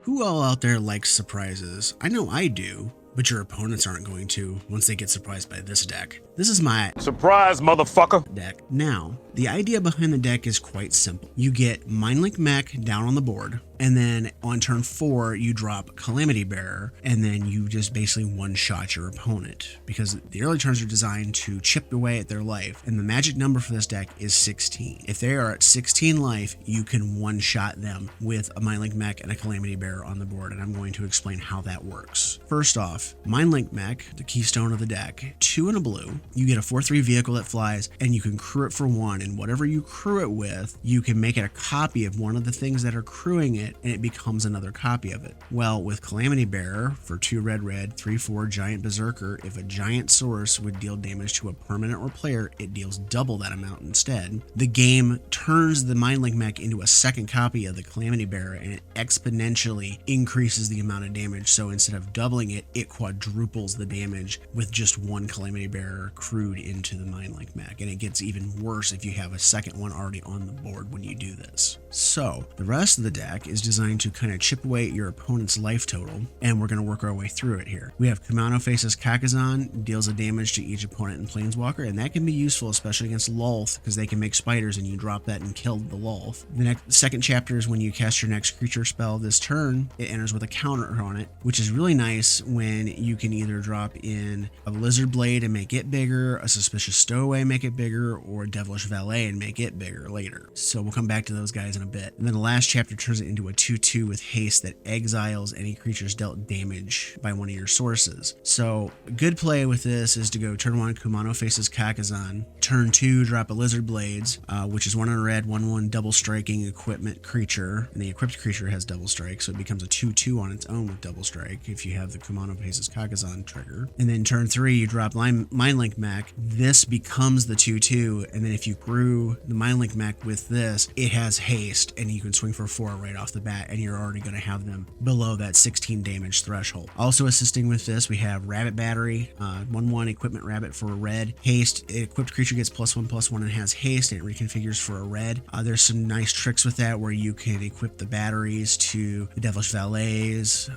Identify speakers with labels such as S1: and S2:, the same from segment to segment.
S1: Who all out there likes surprises? I know I do, but your opponents aren't going to once they get surprised by this deck. This is my
S2: Surprise, motherfucker!
S1: deck. Now, the idea behind the deck is quite simple. You get Mindlink Mech down on the board, and then on turn 4, you drop Calamity Bearer, and then you just basically one-shot your opponent, because the early turns are designed to chip away at their life, and the magic number for this deck is 16. If they are at 16 life, you can one-shot them with a Mindlink Mech and a Calamity Bearer on the board, and I'm going to explain how that works. First off, Mindlink Mech, the keystone of the deck, 2 and a blue. You get a 4/3 vehicle that flies, and you can crew it for 1, and whatever you crew it with, you can make it a copy of one of the things that are crewing it, and it becomes another copy of it. Well, with Calamity Bearer, for 2 red, 3/4 giant berserker, if a giant source would deal damage to a permanent or player, it deals double that amount instead. The game turns the Mindlink Mech into a second copy of the Calamity Bearer, and it exponentially increases the amount of damage. So instead of doubling it, it quadruples the damage with just 1 Calamity Bearer crewed into the Mindlink Mech, and it gets even worse if you have a second one already on the board when you do this. So the rest of the deck is designed to kind of chip away at your opponent's life total, and we're going to work our way through it here. We have Kumano Faces Kakazan, deals a damage to each opponent in Planeswalker, and that can be useful especially against Lolth, because they can make spiders and you drop that and kill the Lolth. The second chapter is when you cast your next creature spell this turn, it enters with a counter on it, which is really nice when you can either drop in a Lizard Blade and make it bigger, a Suspicious Stowaway and make it bigger, or a Devilish Valet and make it bigger later. So we'll come back to those guys in a bit. And then the last chapter turns it into a 2/2 with haste that exiles any creatures dealt damage by one of your sources. So a good play with this is to go turn 1 Kumano Faces Kakazan, turn 2 drop a Lizard Blades, which is 1 on red, 1/1 double striking equipment creature, and the equipped creature has double strike, so it becomes a 2/2 on its own with double strike if you have the Kumano Faces Kakazan trigger. And then turn 3 you drop Mindlink Mech. This becomes the 2/2, and then if you grew the Mindlink Mech with this, it has haste, and you can swing for 4 right off the bat, and you're already going to have them below that 16 damage threshold. Also assisting with this, we have Rabbit Battery, 1/1 equipment rabbit for a red. Haste, equipped creature gets +1/+1 and has haste, and it reconfigures for a red. There's some nice tricks with that where you can equip the batteries to the Devilish Valets,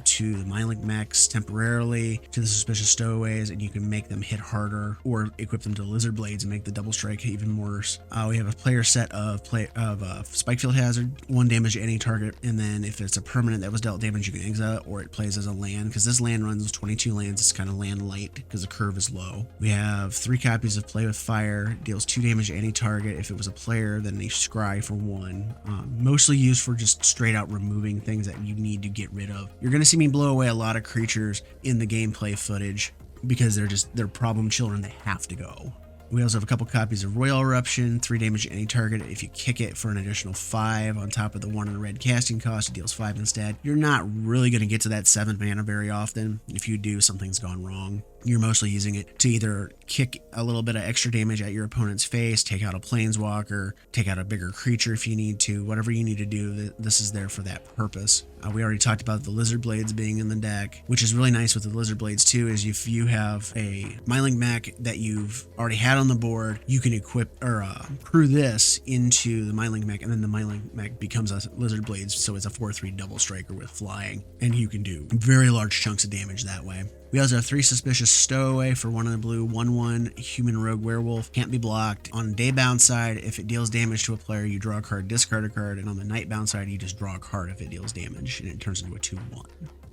S1: to the Mindlink Mechs temporarily, to the Suspicious Stowaways, and you can make them hit harder, or equip them to Lizard Blades and make the double strike even worse. We have a player set of Spikefield Hazard, 1 damage to any target, and then if it's a permanent that was dealt damage, you can exile it, or it plays as a land, because this land runs 22 lands. It's kind of land light because the curve is low. We have 3 copies of Play with Fire, deals 2 damage to any target. If it was a player, then they scry for 1. Mostly used for just straight out removing things that you need to get rid of. You're going to see me blow away a lot of creatures in the gameplay footage because they're problem children. They have to go. We also have a couple copies of Royal Eruption, 3 damage to any target. If you kick it for an additional 5 on top of the 1 in red casting cost, it deals 5 instead. You're not really going to get to that 7 mana very often. If you do, something's gone wrong. You're mostly using it to either kick a little bit of extra damage at your opponent's face, take out a Planeswalker, take out a bigger creature if you need to. Whatever you need to do, this is there for that purpose. We already talked about the Lizard Blades being in the deck, which is really nice with the Lizard Blades too, is if you have a Mindlink Mech that you've already had on the board, you can equip or crew this into the Mindlink Mech, and then the Mindlink Mech becomes a Lizard Blades, so it's a 4/3 double striker with flying, and you can do very large chunks of damage that way. We also have 3 Suspicious Stowaway for 1 in the blue, 1/1 Human Rogue Werewolf, can't be blocked. On Daybound side, if it deals damage to a player, you draw a card, discard a card, and on the Nightbound side, you just draw a card if it deals damage, and it turns into a 2/1.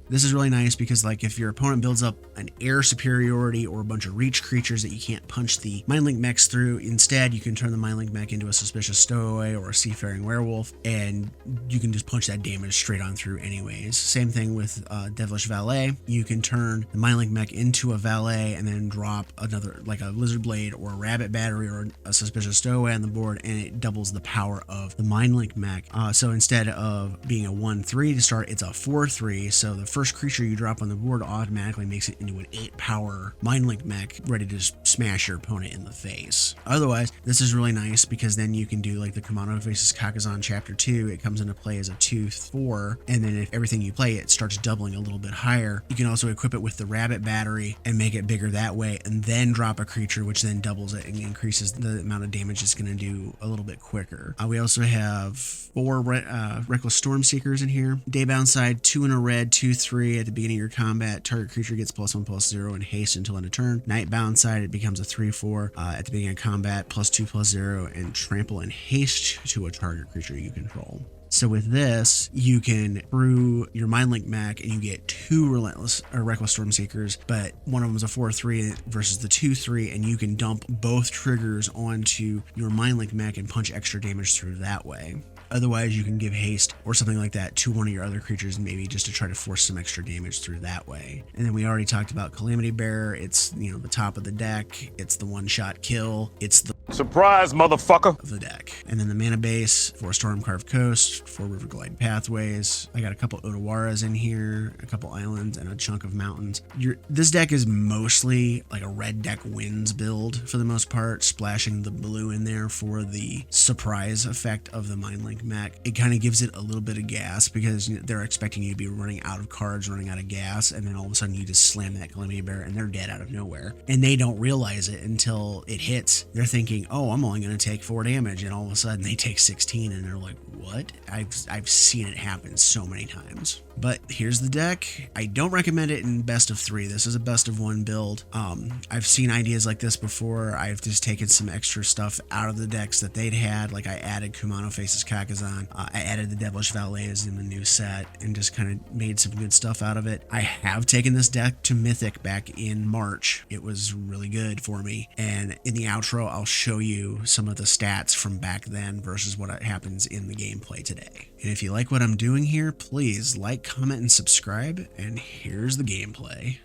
S1: This is really nice because, like, if your opponent builds up an air superiority or a bunch of reach creatures that you can't punch the Mindlink Mechs through, instead you can turn the Mindlink Mech into a Suspicious Stowaway or a Seafaring Werewolf, and you can just punch that damage straight on through anyways. Same thing with Devilish Valet. You can turn the Mindlink Mech into a Valet and then drop another, like a Lizard Blade or a Rabbit Battery or a Suspicious Stowaway on the board, and it doubles the power of the Mindlink Mech. So instead of being a 1/3 to start, it's a 4/3, so the first first creature you drop on the board automatically makes it into an 8-power Mindlink mech ready to smash your opponent in the face. Otherwise, this is really nice because then you can do like the Kumano Faces Kakazan Chapter 2. It comes into play as a 2/4, and then if everything you play, it starts doubling a little bit higher. You can also equip it with the Rabbit Battery and make it bigger that way, and then drop a creature which then doubles it and increases the amount of damage it's going to do a little bit quicker. We also have 4 Reckless Stormseekers in here. Daybound side, 2 in a red, 2/3 at the beginning of your combat. Target creature gets +1/+0 and haste until end of turn. Nightbound side, it becomes a 3/4 at the beginning of combat, +2/+0 and trample and haste to a target creature you control. So with this, you can brew your Mindlink mech and you get 2 Reckless Stormseekers, but one of them is a 4/3 versus the 2/3, and you can dump both triggers onto your Mindlink mech and punch extra damage through that way. Otherwise, you can give haste or something like that to one of your other creatures, maybe just to try to force some extra damage through that way. And then we already talked about Calamity Bearer. It's, the top of the deck. It's the one-shot kill. It's the
S2: surprise, motherfucker,
S1: of the deck. And then the mana base, 4 Stormcarved Coast, 4 River Glide Pathways. I got a couple Otawaras in here, a couple islands, and a chunk of mountains. This deck is mostly like a red deck wins build for the most part, splashing the blue in there for the surprise effect of the Mindlink mech. It kind of gives it a little bit of gas because they're expecting you to be running out of cards, running out of gas, and then all of a sudden you just slam that Calamity Bearer and they're dead out of nowhere. And they don't realize it until it hits. They're thinking, oh, I'm only going to take 4 damage, and all of a sudden they take 16 and they're like, what? I've seen it happen so many times. But here's the deck. I don't recommend it in best of 3. This is a best of 1 build. I've seen ideas like this before. I've just taken some extra stuff out of the decks that they'd had. Like I added Kumano Faces Kakazan. I added the Devilish Valet in the new set and just kind of made some good stuff out of it. I have taken this deck to Mythic back in March. It was really good for me. And in the outro, I'll show you some of the stats from back then versus what happens in the gameplay today. And if you like what I'm doing here, please like, comment, and subscribe. And here's the gameplay.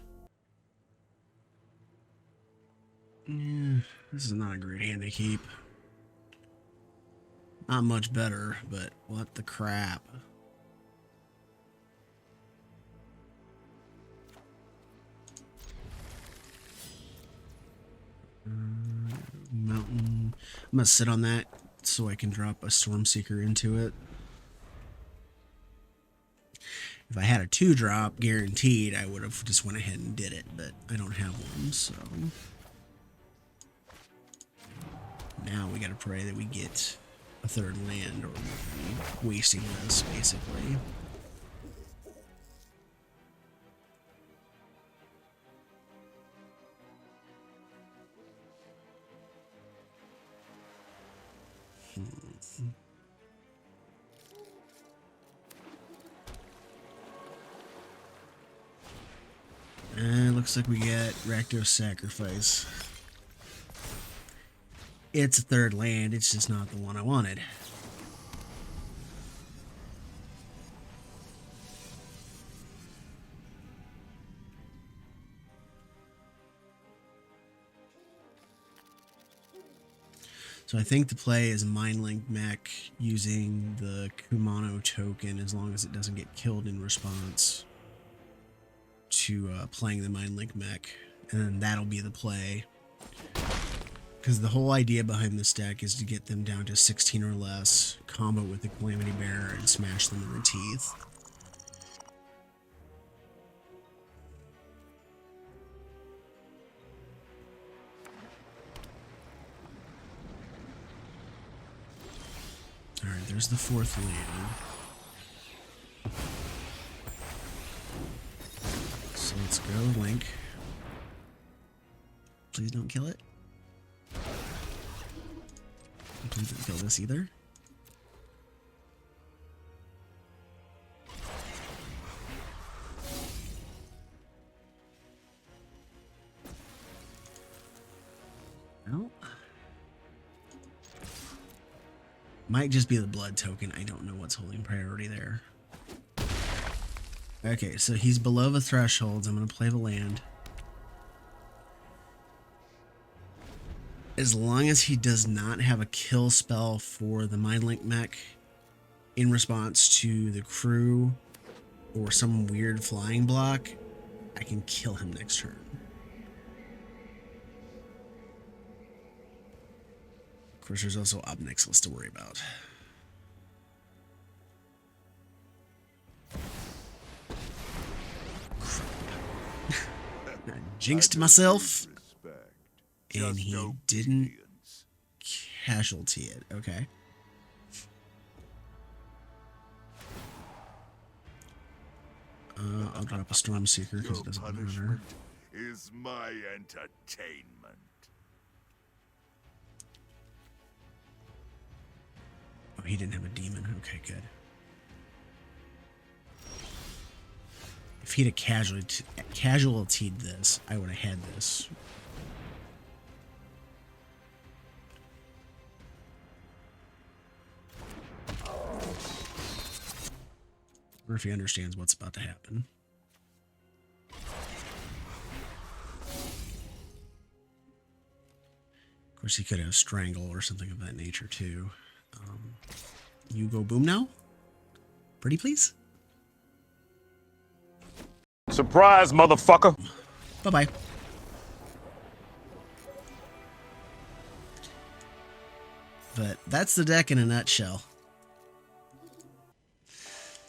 S1: This is not a great hand to keep. Not much better, but what the crap. Mountain. I'm gonna sit on that so I can drop a Stormseeker into it. If I had a 2-drop guaranteed, I would have just went ahead and did it, but I don't have one, so now we gotta pray that we get a 3rd land, or we'll be wasting this basically. Looks like we get Rakdos Sacrifice. It's a 3rd land, it's just not the one I wanted. So I think the play is Mindlink mech using the Kumano token as long as it doesn't get killed in response to playing the Mindlink mech, and then that'll be the play. Because the whole idea behind this deck is to get them down to 16 or less, combo with the Calamity Bearer, and smash them in the teeth. Alright, there's the 4th land. So let's go, Link. Please don't kill it. Please don't kill this either. No. Might just be the blood token. I don't know what's holding priority there. Okay, so he's below the thresholds. I'm going to play the land. As long as he does not have a kill spell for the Mindlink mech in response to the crew or some weird flying block, I can kill him next turn. Of course, there's also Obnixilus to worry about. I jinxed myself, and he didn't casualty it. Okay. I'll drop a Storm Seeker because it doesn't matter.
S2: Is my entertainment.
S1: Oh, he didn't have a demon. Okay, good. If he'd have casualtied this, I would have had this. Or if he understands what's about to happen. Of course, he could have Strangle or something of that nature, too. You go boom now? Pretty please?
S2: Surprise, motherfucker!
S1: Bye-bye. But that's the deck in a nutshell.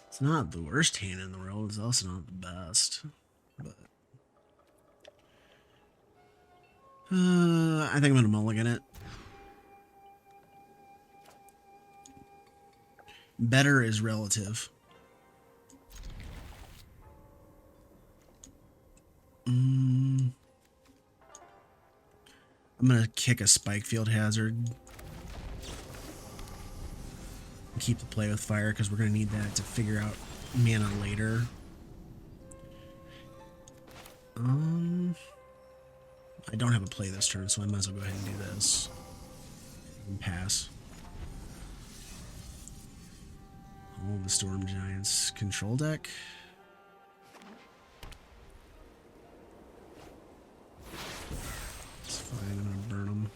S1: It's not the worst hand in the world. It's also not the best. But I think I'm going to mulligan it. Better is relative. I'm going to kick a Spike Field Hazard. Keep the play with fire because we're going to need that to figure out mana later. I don't have a play this turn, so I might as well go ahead and do this. And pass. Oh, the Storm Giants control deck. It's fine, I'm going to burn them.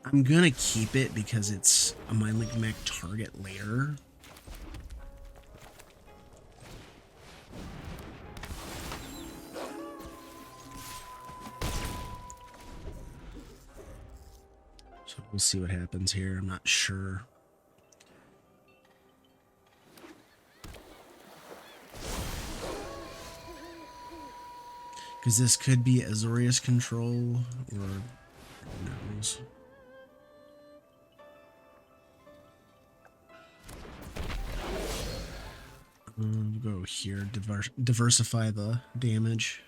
S1: I'm gonna keep it because it's a Mindlink Mech target later. So we'll see what happens here. I'm not sure. Because this could be Azorius control, or who knows. We'll go here, diversify the damage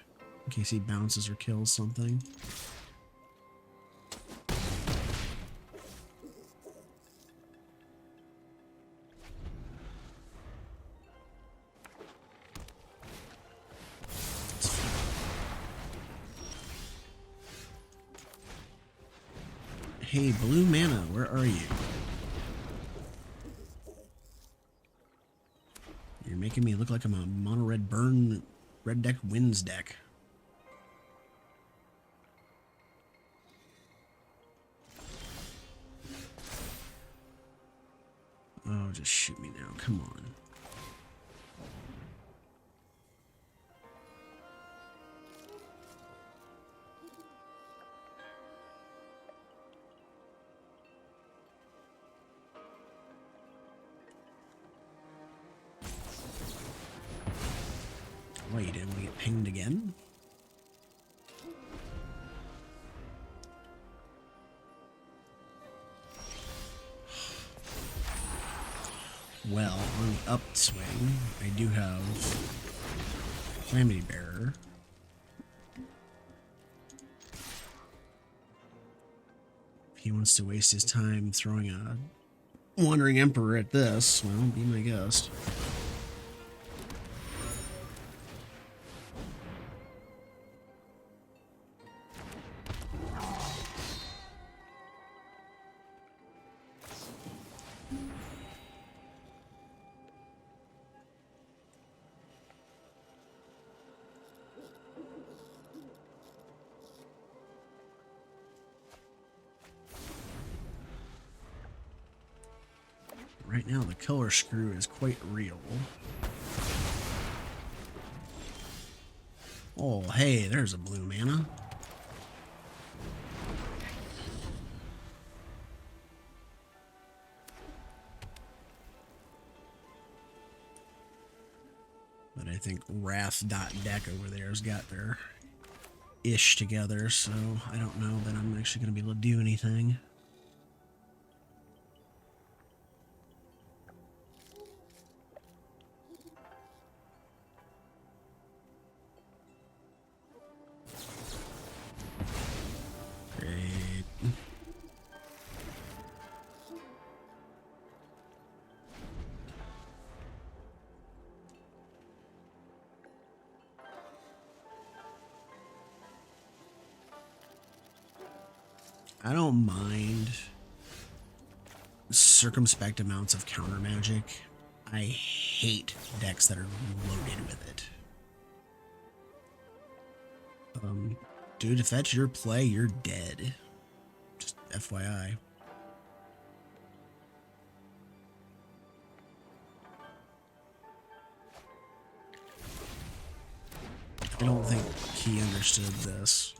S1: in case he bounces or kills something. Hey, blue mana, where are you? You're making me look like I'm a mono red burn red deck wins deck. Oh, just shoot me now. Come on. What, you didn't want to get pinged again? Well, on the upswing, I do have Calamity Bearer. If he wants to waste his time throwing a Wandering Emperor at this, well, be my guest. Right now, the killer screw is quite real. Oh, hey, there's a blue mana. But I think Wrath.deck over there has got their ish together, so I don't know that I'm actually going to be able to do anything. Great. I don't mind circumspect amounts of counter magic. I hate decks that are loaded with it. Dude, if that's your play, you're dead. Just FYI. I don't think he understood this.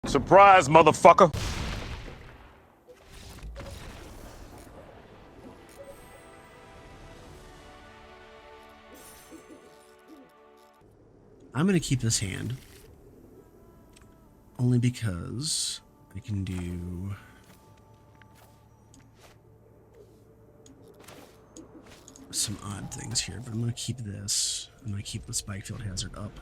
S2: Surprise, motherfucker!
S1: I'm going to keep this hand. Only because I can do... some odd things here, but I'm going to keep this. I'm going to keep the Spikefield Hazard up.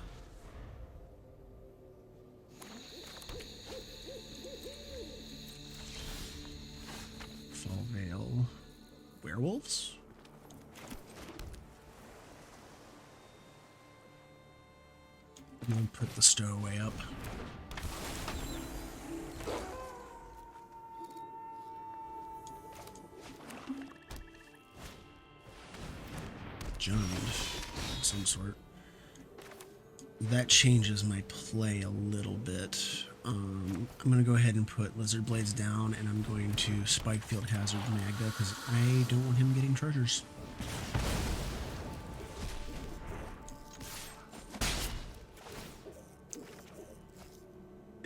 S1: Fall Veil. Werewolves? I'm going to put the stowaway up. Jund of some sort. That changes my play a little bit. I'm going to go ahead and put Lizard Blades down, and I'm going to Spikefield Hazard Magda, because I don't want him getting treasures.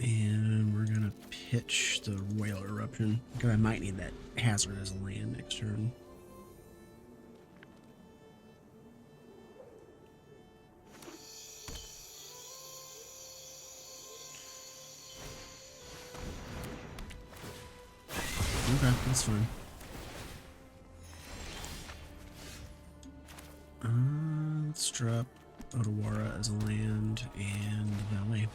S1: And we're going to pitch the Whale Eruption, because I might need that hazard as a land next turn. Okay, that's fine. Let's drop Otawara as a land and Valet.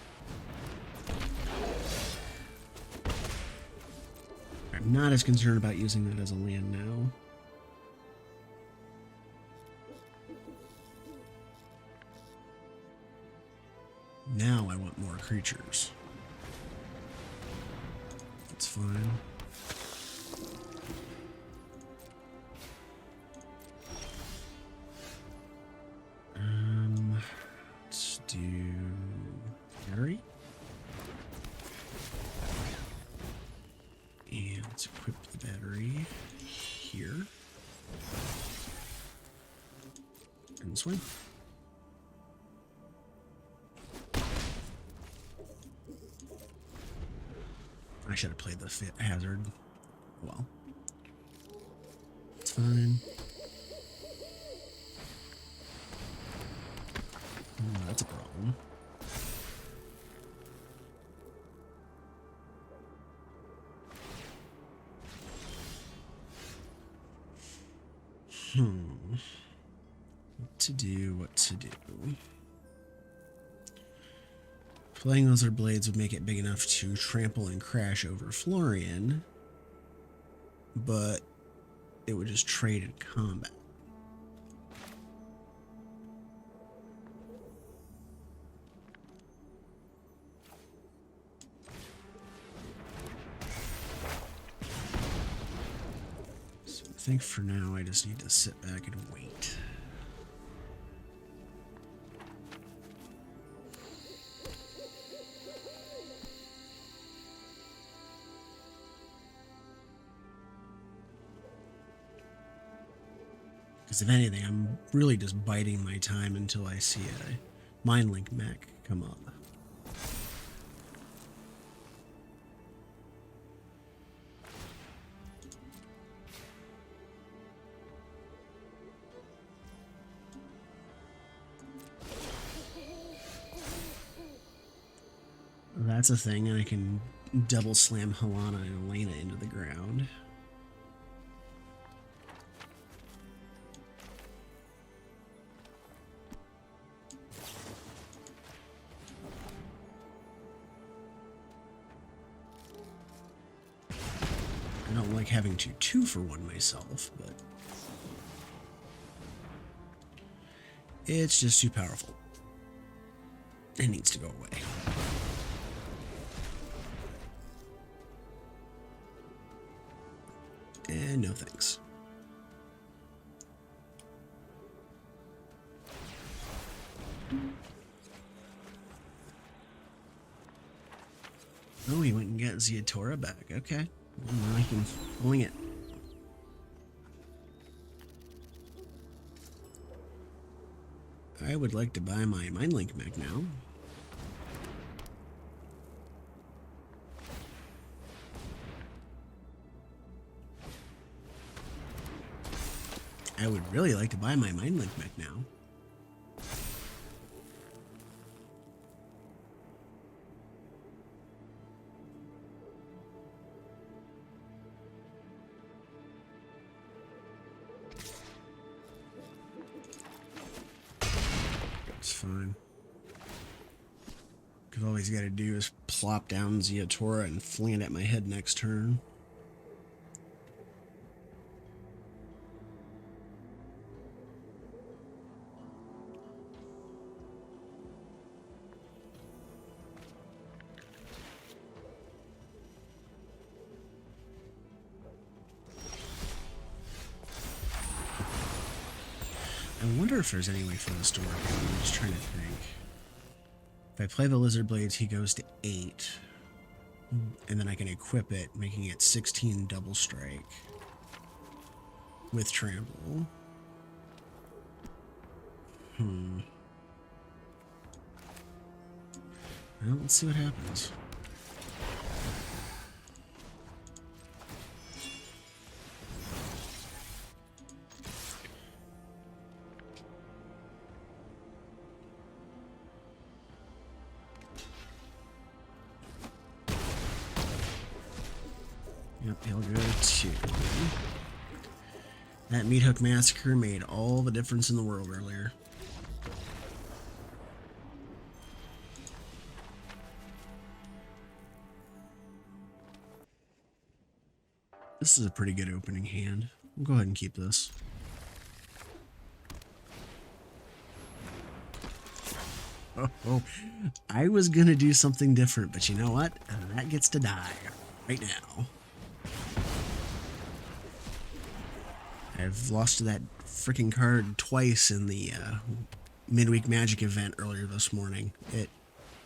S1: I'm not as concerned about using that as a land now. Now I want more creatures. That's fine. Let's do battery. And let's equip the battery here. And swing. I should have played the fit hazard. Well, it's fine. Oh, that's a problem. What to do, what to do. Playing Lizard Blades would make it big enough to trample and crash over Florian, but it would just trade in combat. So I think for now I just need to sit back and wait. Because if anything, I'm really just biding my time until I see a Mindlink Mech come up. That's a thing, and I can double slam Helena and Elena into the ground. I don't like having to 2-for-1 myself, but it's just too powerful. It needs to go away. And no thanks. Oh, he went and got Ziatora back. Okay. Well, now I can fling it. I would like to buy my Mindlink Mech now. I would really like to buy my Mindlink Mech now. It's fine. Because all he's got to do is plop down Ziatora and fling it at my head next turn. I wonder if there's any way for this to work. I'm just trying to think. If I play the Lizard Blades, he goes to 8. And then I can equip it, making it 16 double strike. With trample. Well, let's see what happens. Yep, he'll go to... That Meat Hook Massacre made all the difference in the world earlier. This is a pretty good opening hand. We'll go ahead and keep this. Oh, I was gonna do something different, but you know what? That gets to die right now. I've lost to that freaking card twice in the midweek magic event earlier this morning. It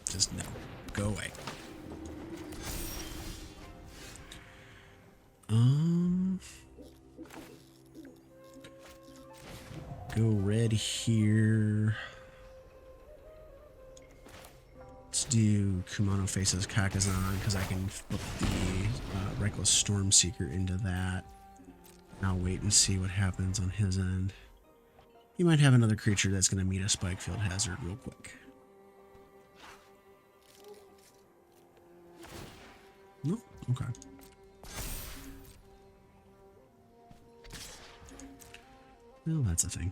S1: just, no, go away. Go red here. Let's do Kumano faces Kakazan because I can flip the Reckless Stormseeker into that. I'll wait and see what happens on his end. He might have another creature that's going to meet a Spikefield Hazard real quick. No? Okay. Well, that's a thing.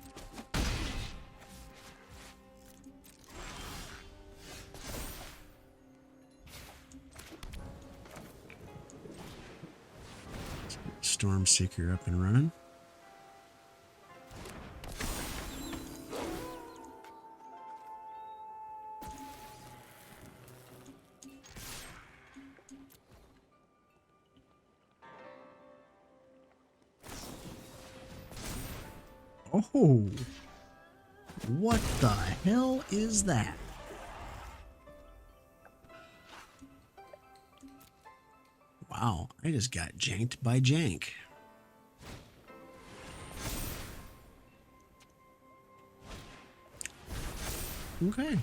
S1: Stormseeker up and running. Oh, what the hell is that? Wow, I just got janked by jank. Okay.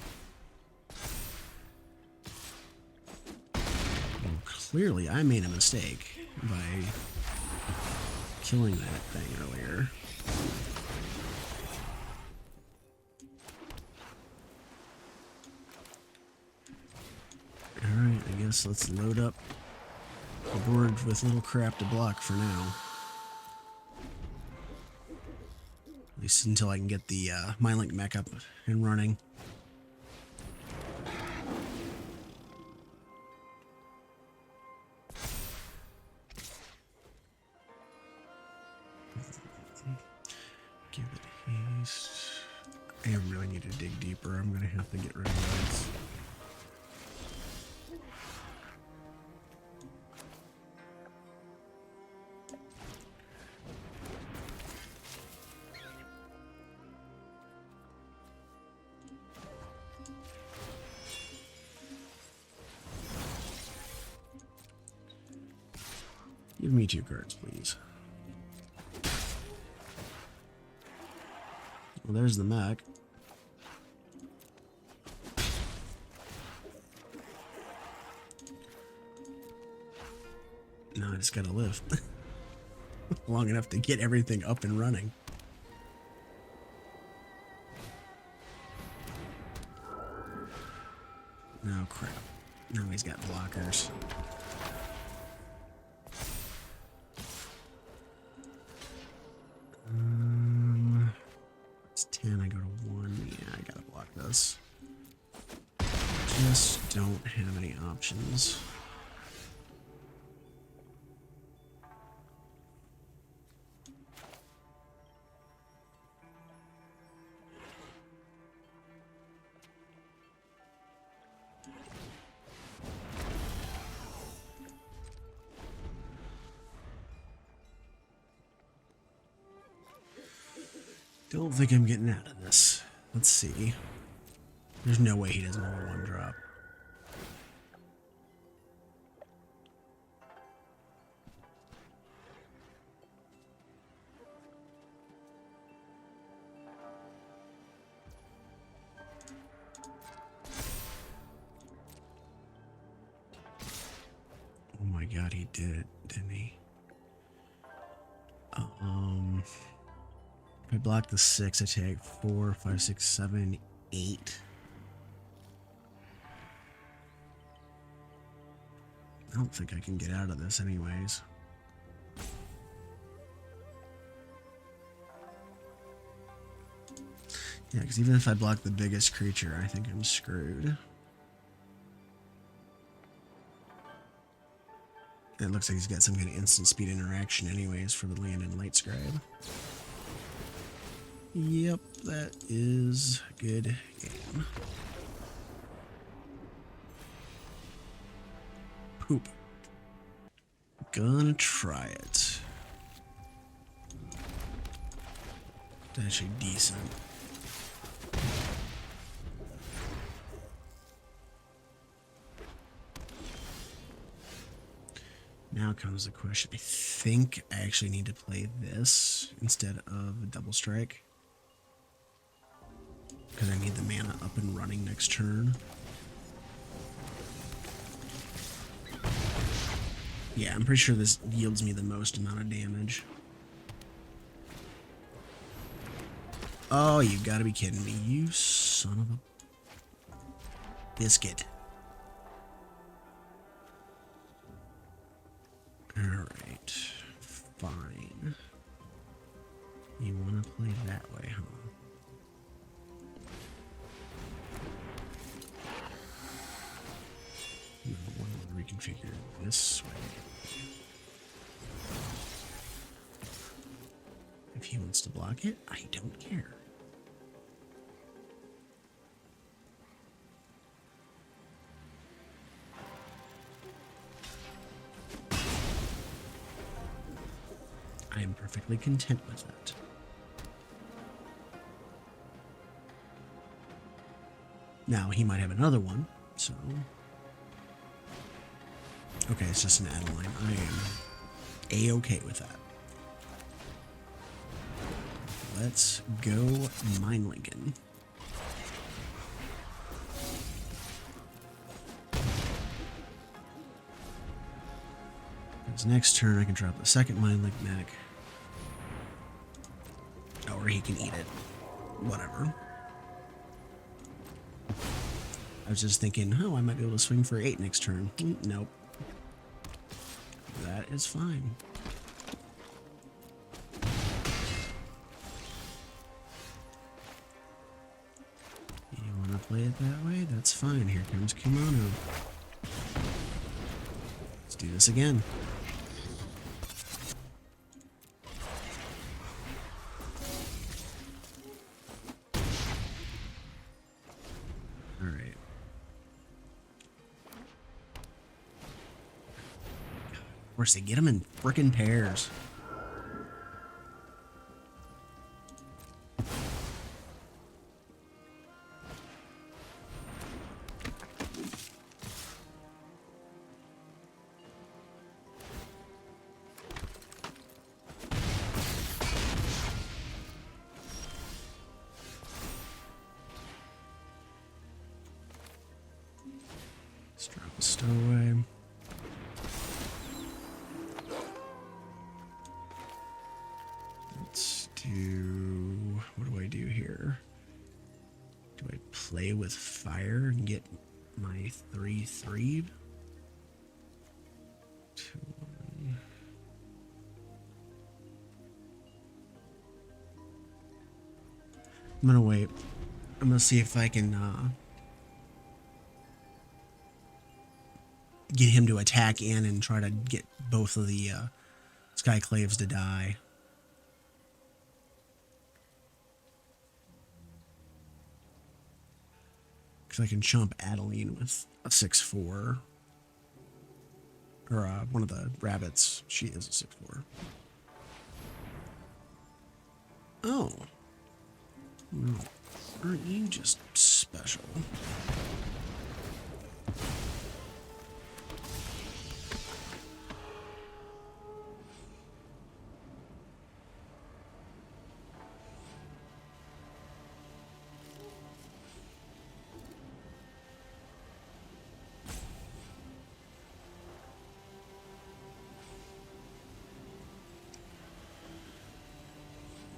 S1: Well, clearly I made a mistake by killing that thing earlier. Alright, I guess let's load up the board with little crap to block for now. At least until I can get the Mindlink mech up and running. Give it haste. I really need to dig deeper. I'm gonna have to get rid of those. Give me 2 cards, please. Well, there's the Mech. Now I just gotta live long enough to get everything up and running. Oh crap. Now he's got blockers. It's 10, I go to 1. Yeah, I gotta block this. Just don't have any options. Don't think I'm getting out of this. Let's see. There's no way he doesn't have a 1-drop. Oh my god, he did it, didn't he? If I block the 6, I take 4, 5, 6, 7, 8. I don't think I can get out of this anyways. Yeah, because even if I block the biggest creature, I think I'm screwed. It looks like he's got some kind of instant speed interaction anyways for the land and light scribe. Yep, that is a good game. Poop. Gonna try it. It's actually decent. Now comes the question. I think I actually need to play this instead of Double Strike, because I need the mana up and running next turn. Yeah, I'm pretty sure this yields me the most amount of damage. Oh, you gotta be kidding me, you son of a biscuit. Alright, fine. You wanna play that way, huh? No, I want to reconfigure it this way. If he wants to block it, I don't care. I am perfectly content with that. Now, he might have another one, so... Okay, it's just an Adeline. I am A-okay with that. Let's go Mindlinkin. His next turn, I can drop a second Mindlink Mech. Or he can eat it. Whatever. I was just thinking, oh, I might be able to swing for 8 next turn. Nope. That is fine. You want to play it that way? That's fine. Here comes Kimono. Let's do this again. Alright. Of course, they get them in frickin' pairs. Let's drop a stowaway. Let's do... what do I do here? Do I play with fire and get my 3/3? 2/1. I'm gonna wait. I'm gonna see if I can get him to attack in and try to get both of the Skyclaves to die. Because I can chump Adeline with a 6/4. Or one of the rabbits. She is a 6/4. Oh. No. Aren't you just special?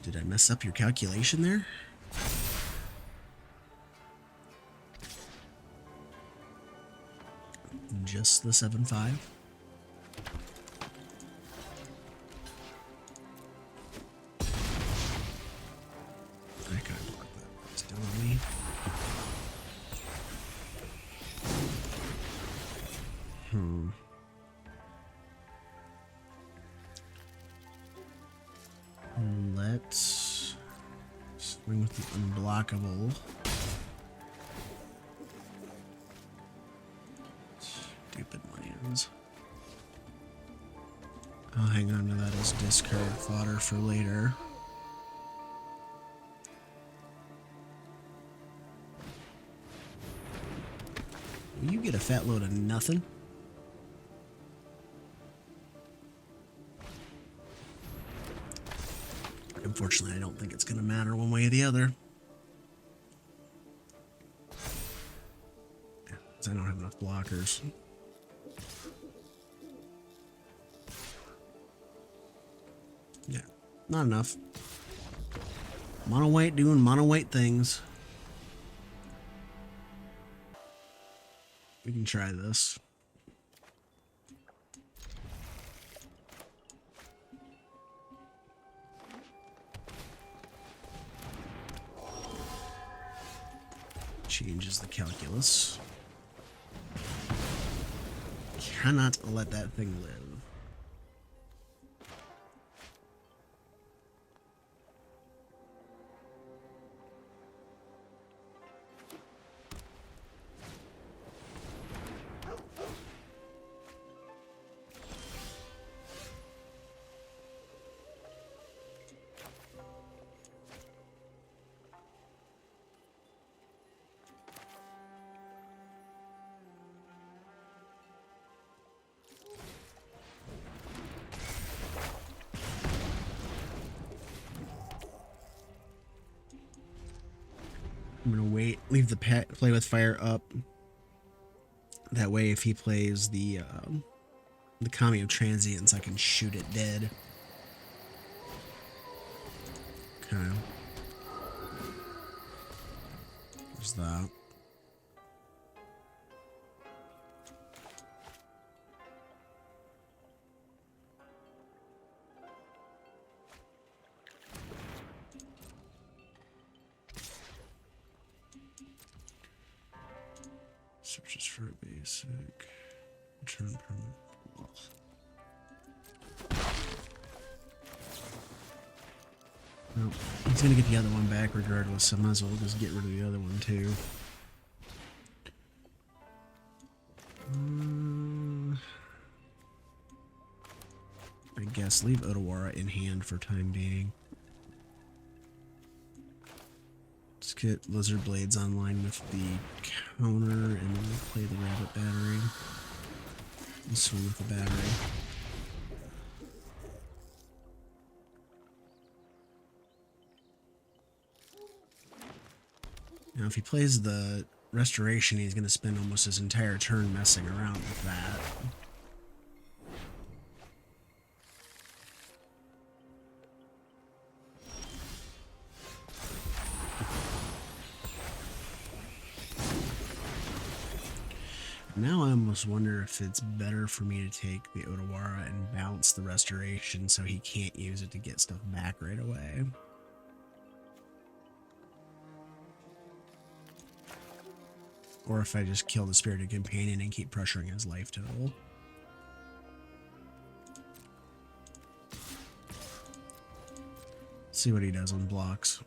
S1: Did I mess up your calculation there? Just the 7/5? I kind of blocked that. It's telling me. Let's swing with the unblockable. Stupid lands. I'll hang on to that as discard fodder for later. Will you get a fat load of nothing? Unfortunately, I don't think it's going to matter one way or the other. Yeah, 'cause I don't have enough blockers. Yeah, not enough. Mono white doing mono white things. We can try this. Changes the calculus. Cannot let that thing live. I'm gonna wait, leave the play with fire up. That way, if he plays the The Kami of Transience, I can shoot it dead. Okay. There's that. Searches for a basic. Return permanent. Well, he's gonna get the other one back regardless, so I might as well just get rid of the other one too. I guess leave Otawara in hand for time being. Let's get Lizard Blades online with the counter, and then we'll play the Rabbit Battery. And swing with the battery. Now, if he plays the Restoration, he's going to spend almost his entire turn messing around with that. Now I almost wonder if it's better for me to take the Otawara and bounce the Restoration so he can't use it to get stuff back right away. Or if I just kill the Spirited Companion and keep pressuring his life total. See what he does on blocks.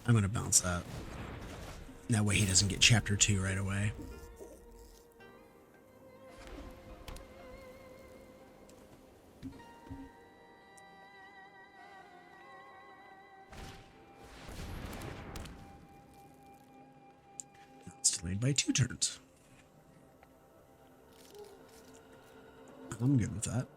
S1: I'm gonna bounce that. That way he doesn't get chapter 2 right away. It's delayed by 2 turns. I'm good with that.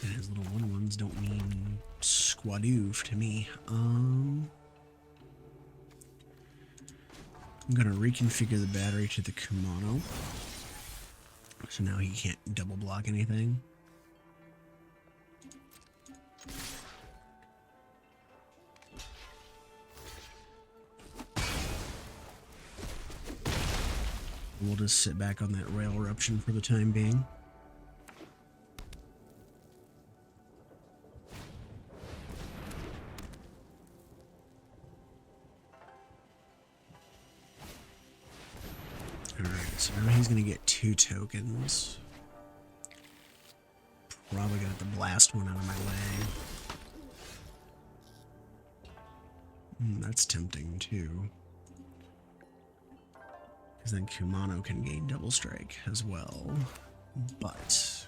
S1: And his little 1/1s don't mean squadoof to me. I'm gonna reconfigure the battery to the Kumano. So now he can't double block anything. We'll just sit back on that rail eruption for the time being. Alright, so now he's gonna get 2 tokens. Probably gonna have to blast one out of my way. That's tempting too. Because then Kumano can gain double strike as well. But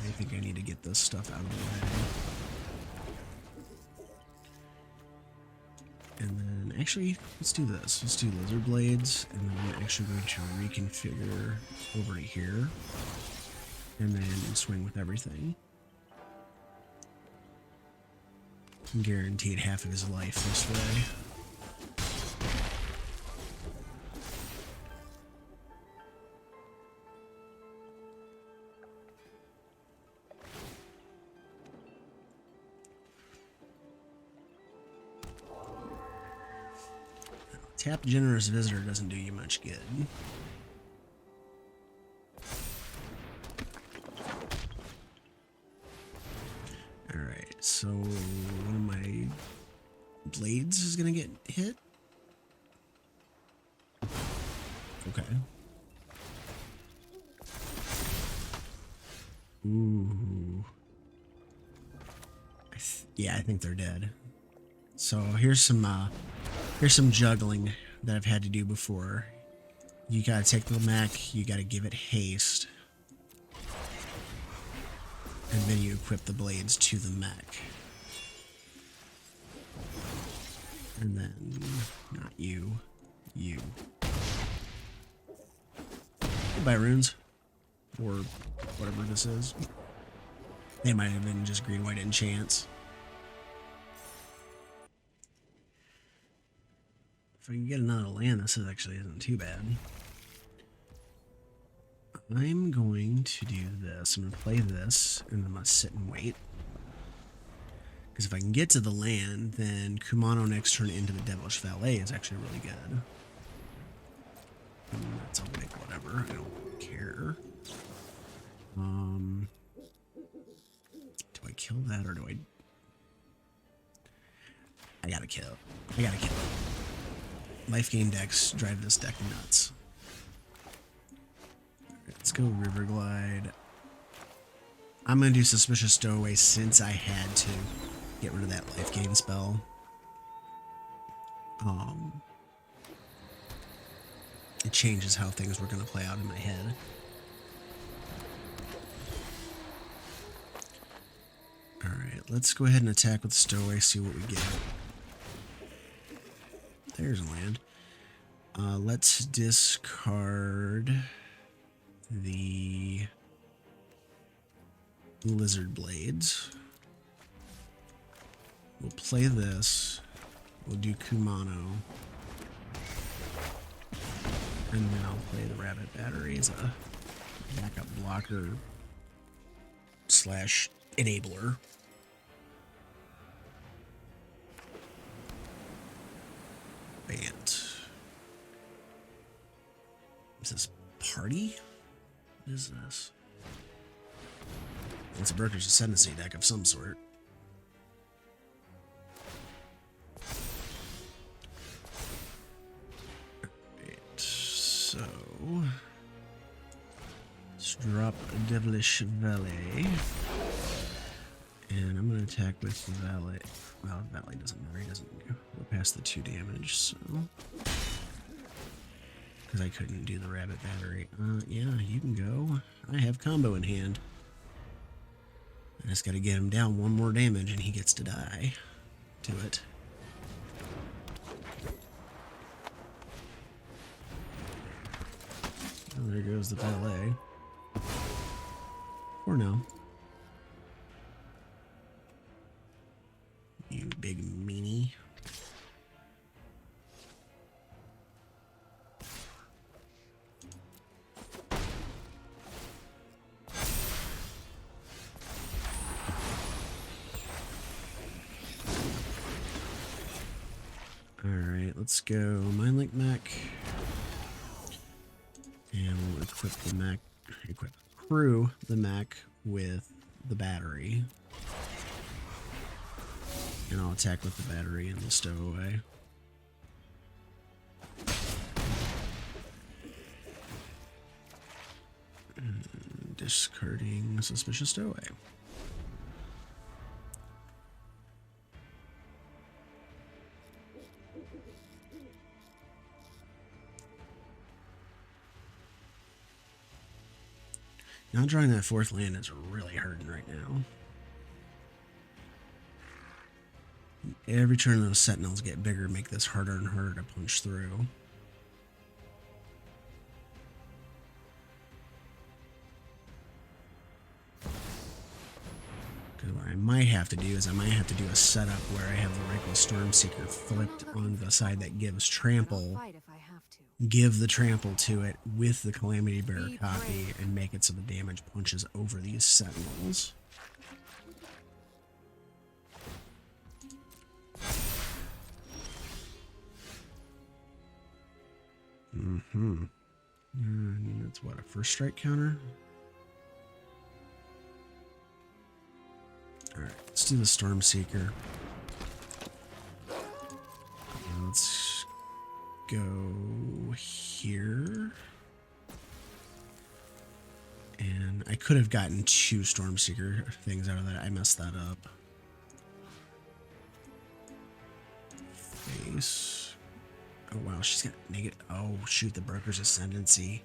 S1: I think I need to get this stuff out of the way. And then actually, let's do this. Let's do Lizard Blades, and then I'm actually going to reconfigure over to here. And then swing with everything. Guaranteed half of his life this way. Tap Generous Visitor doesn't do you much good. Alright, so one of my blades is gonna get hit. Okay. Ooh. Yeah, I think they're dead. So here's some juggling that I've had to do before. You gotta take the Mech, you gotta give it haste. And then you equip the blades to the Mech. And then, not you, you. Goodbye, runes. or whatever this is. They might have been just green-white enchants. If I can get another land, this actually isn't too bad. I'm going to do this. I'm going to play this, and I'm going to sit and wait. Because if I can get to the land, then Kumano next turn into the Devilish Valet is actually really good. And that's a big whatever. I don't care. Do I kill that or do I... I gotta kill. I gotta kill it. Life gain decks drive this deck nuts. Alright, let's go River Glide. I'm gonna do Suspicious Stowaway since I had to get rid of that life gain spell. It changes how things were gonna play out in my head. Alright, let's go ahead and attack with Stowaway, see what we get. There's a land. Let's discard the Lizard Blades. We'll play this. We'll do Kumano. And then I'll play the Rabbit Battery as a backup blocker slash enabler. Bant. Is this party? What is this? It's a Broker's Ascendancy deck of some sort. Alright, so let's drop a Devilish Valet. And I'm going to attack with the Valet. Well, Valet doesn't matter. He doesn't go past the 2 damage, so... Because I couldn't do the Rabbit Battery. Yeah, you can go. I have combo in hand. I just got to get him down 1 more damage and he gets to die to it. Oh, there goes the Valet. Or no. You big meanie. Alright, let's go Mindlink Mech. And we'll equip the Mech, crew the Mech with the battery. And I'll attack with the battery and the Stowaway. And discarding Suspicious Stowaway. Now drawing that 4th land is really hurting right now. Every turn those Sentinels get bigger, make this harder and harder to punch through. Because what I might have to do is I might have to do a setup where I have the Reckless Stormseeker flipped on the side that gives trample. Give the trample to it with the Calamity Bearer copy and make it so the damage punches over these Sentinels. And that's what, a first strike counter? Alright, let's do the Stormseeker. Let's go here. And I could have gotten 2 Stormseeker things out of that. I messed that up. Face. Oh wow, she's got negative. Oh shoot, the Broker's Ascendancy.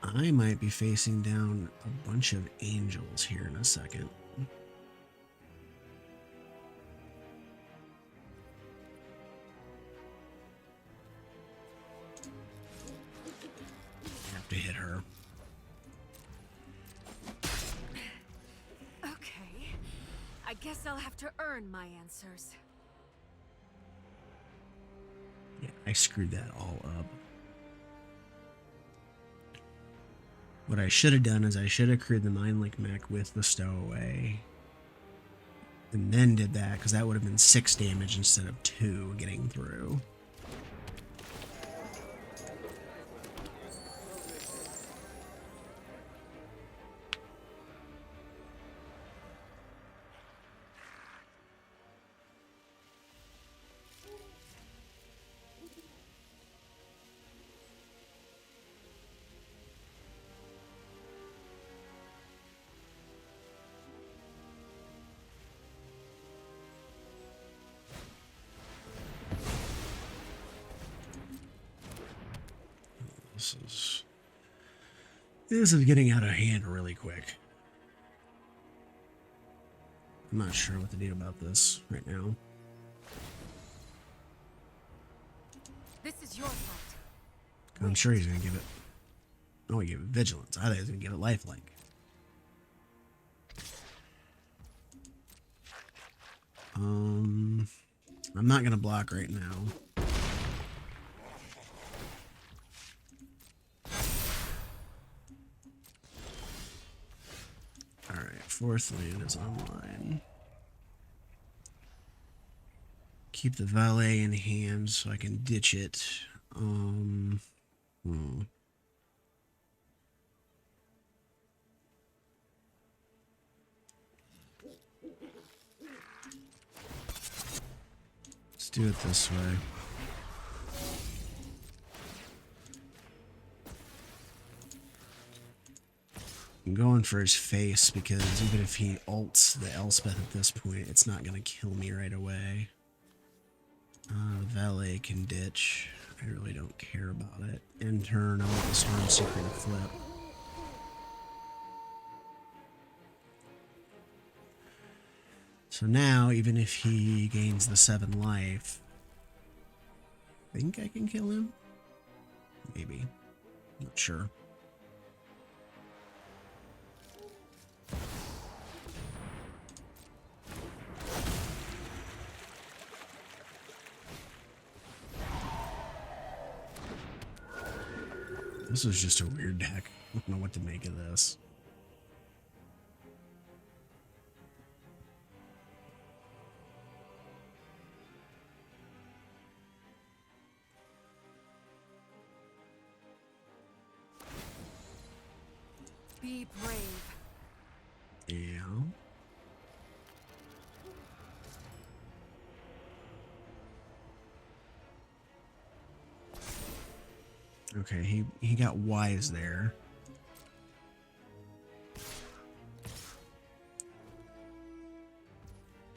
S1: I might be facing down a bunch of angels here in a second.
S3: guess I'll have to earn my answers.
S1: Yeah, I screwed that all up. What I should have done is I should have crewed the Mindlink Mech with the stowaway. And then did that, because that would have been 6 damage instead of 2 getting through. This is getting out of hand really quick. I'm not sure what to do about this right now.
S3: This is your fault.
S1: I'm sure he's gonna give it. Oh, he gave it vigilance. I thought he was gonna give it lifelink. I'm not gonna block right now. Alright, 4th land is online. Keep the valet in hand so I can ditch it. Let's do it this way. I'm going for his face because even if he ults the Elspeth at this point, it's not going to kill me right away. The valet can ditch. I really don't care about it. In turn, I'll let the Storm Secret flip. So now, even if he gains the 7 life, I think I can kill him? Maybe. Not sure. This is just a weird deck. I don't know what to make of this.
S3: Be brave.
S1: Yeah. Okay, he got wise there.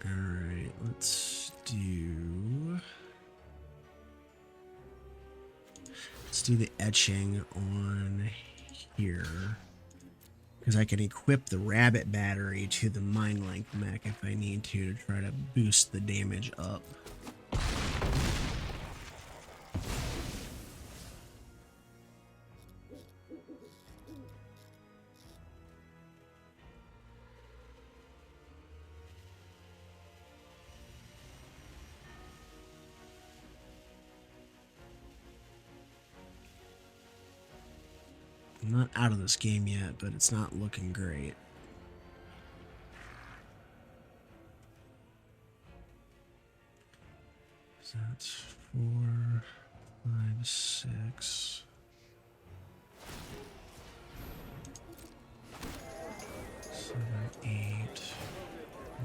S1: Alright, let's do the etching on here. Because I can equip the rabbit battery to the Mindlink Mech if I need to try to boost the damage up. I'm not out of this game yet, but it's not looking great. So that's 4, 5, 6. 7, 8,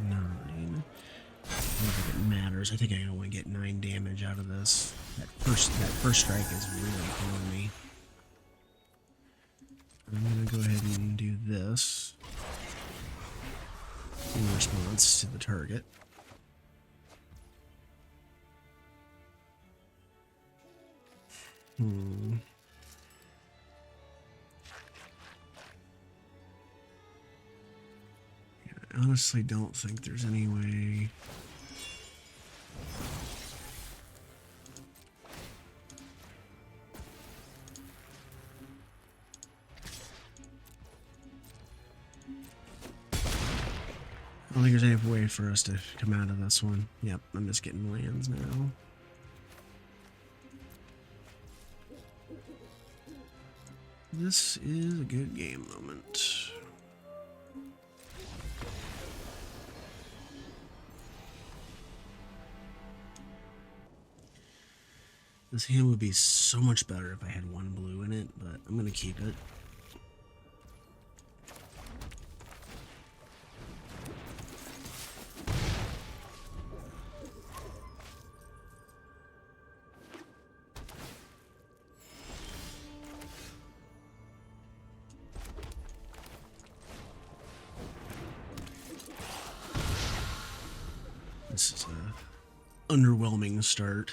S1: 9. I don't think it matters. I think I only get 9 damage out of this. That first strike is really killing me. I'm gonna go ahead and do this in response to the target. Yeah, I honestly don't think there's any way. don't think there's any way for us to come out of this one. Yep, I'm just getting lands now. This is a good game moment. This hand would be so much better if I had one blue in it, but I'm gonna keep it. This is a underwhelming start.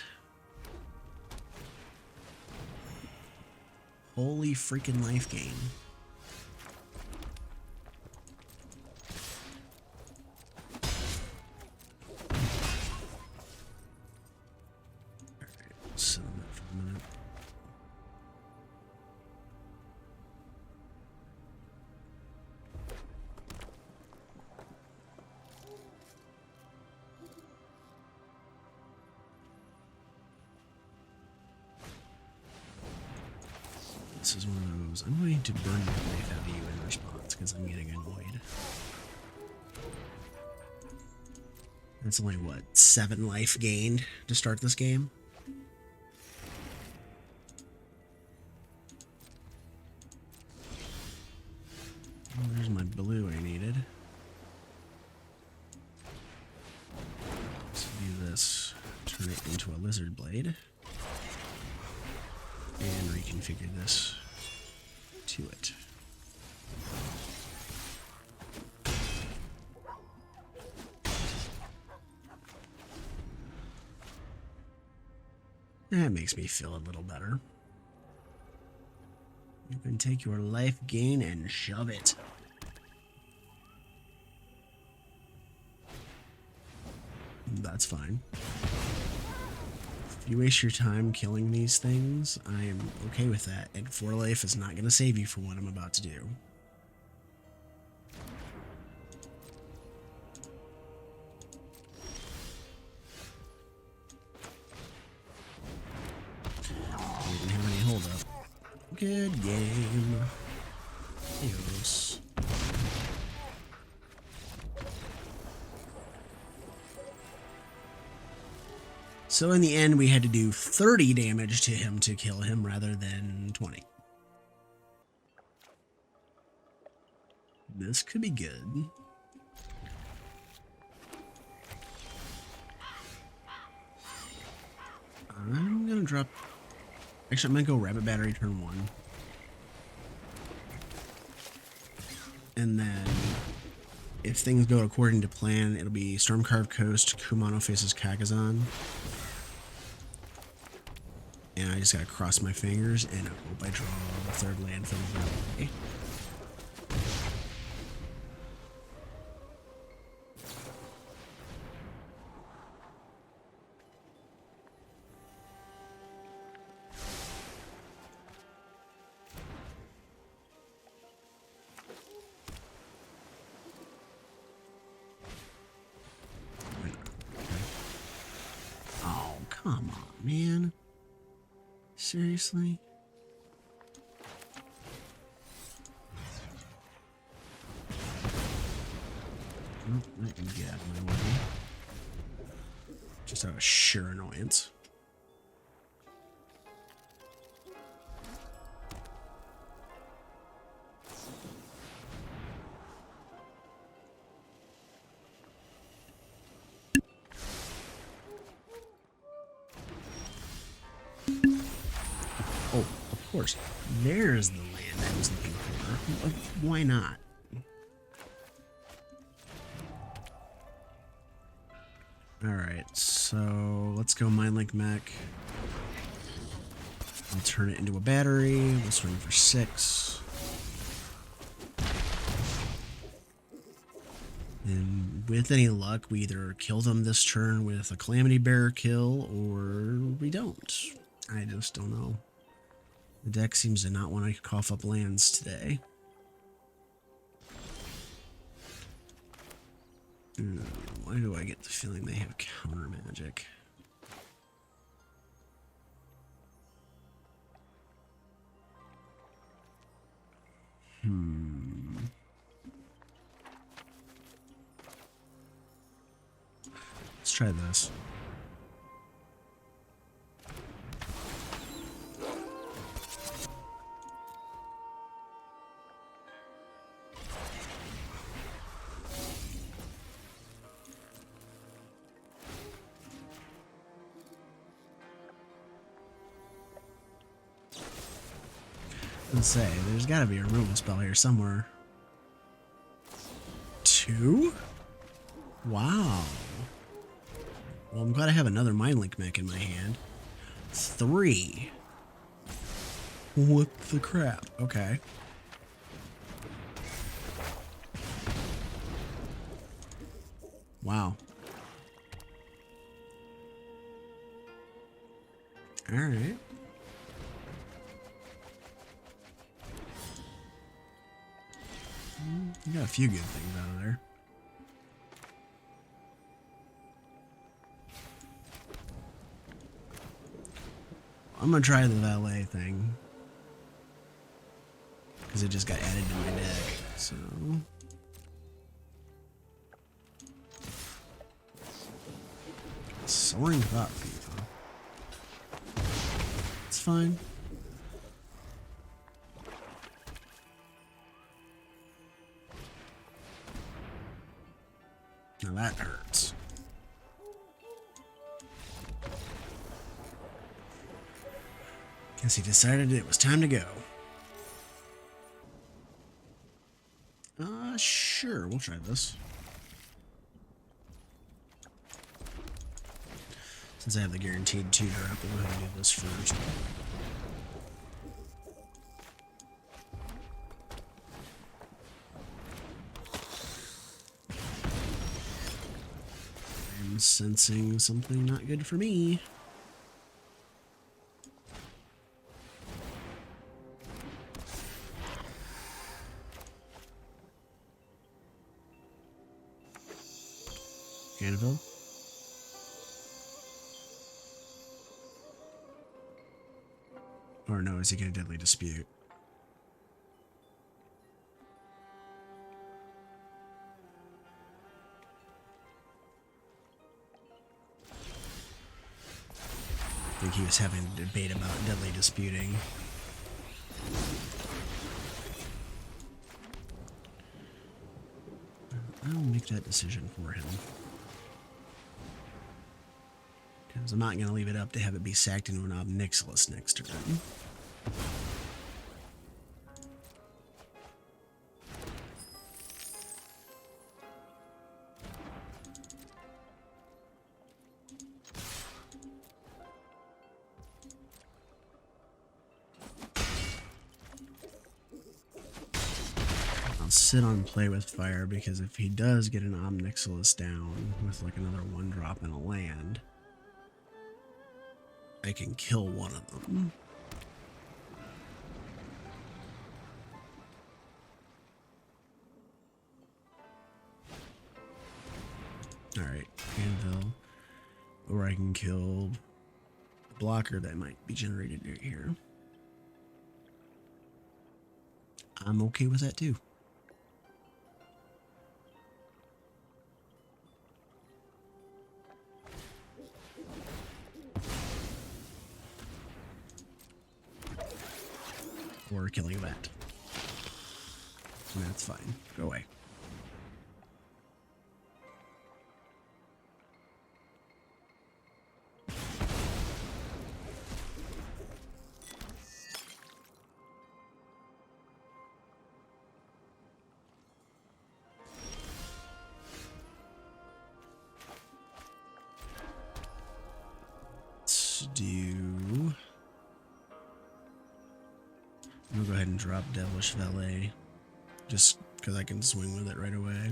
S1: Holy freaking life gain. Alright, sit on that for a minute. This is one of those. I'm going to burn the life out of you in response because I'm getting annoyed. That's only, what, 7 life gained to start this game? Well, there's my blue I needed. Let's do this. Turn it into a lizard blade. And reconfigure this to it. That makes me feel a little better. You can take your life gain and shove it. That's fine. If you waste your time killing these things, I am okay with that, and 4 life is not going to save you from what I'm about to do. We didn't have any hold up. Good game. Adios. So in the end, we had to do 30 damage to him to kill him rather than 20. This could be good. I'm gonna drop... Actually, I'm gonna go Rabbit Battery turn 1. And then, if things go according to plan, it'll be Stormcarved Coast, Kumano faces Kakazan. And I just gotta cross my fingers and I hope I draw the 3rd land from the way. Oh, come on, man. Seriously? Oh, let me get out of my way. Just out of sheer annoyance. Oh, of course. There's the land I was looking for. Why not? Alright, so let's go Mindlink Mech. I'll turn it into a battery. We'll swing for 6. And with any luck, we either kill them this turn with a Calamity Bearer kill, or we don't. I just don't know. The deck seems to not want to cough up lands today. Why do I get the feeling they have counter magic? Let's try this. Let's say there's got to be a removal spell here somewhere. 2? Wow. Well, I'm glad I have another Mindlink mech in my hand. 3. What the crap? Okay. Wow. All right. You got a few good things out of there. I'm gonna try the valet thing because it just got added to my deck. So soaring thought people. It's fine. Now that hurts. Guess he decided it was time to go. Sure, we'll try this. Since I have the guaranteed 2 drop, we'll go ahead and do this first. I'm sensing something not good for me. Annabelle? Or no, is he going to deadly dispute? I think he was having a debate about deadly disputing. I'll make that decision for him. Because I'm not going to leave it up to have it be sacked into an Obnixilis next turn. I'll sit on play with fire because if he does get an Obnixilis down with like another 1-drop and a land, I can kill one of them. Alright, Anvil. Or I can kill a blocker that might be generated right here. I'm okay with that too. Or killing that. That's fine. Go away. Let's do... I'm gonna go ahead and drop Devilish Valet, just because I can swing with it right away.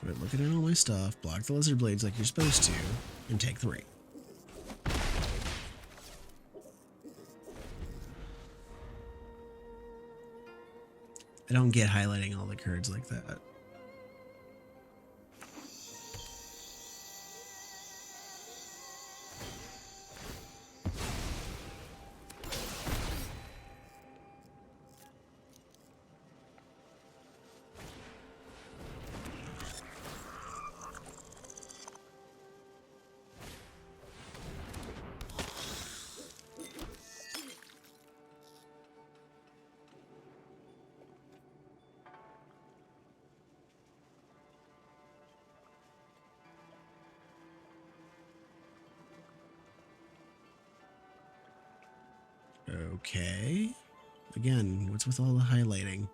S1: Quit looking at all my stuff, block the lizard blades like you're supposed to, and take 3. I don't get highlighting all the cards like that. Okay. Again, what's with all the highlighting?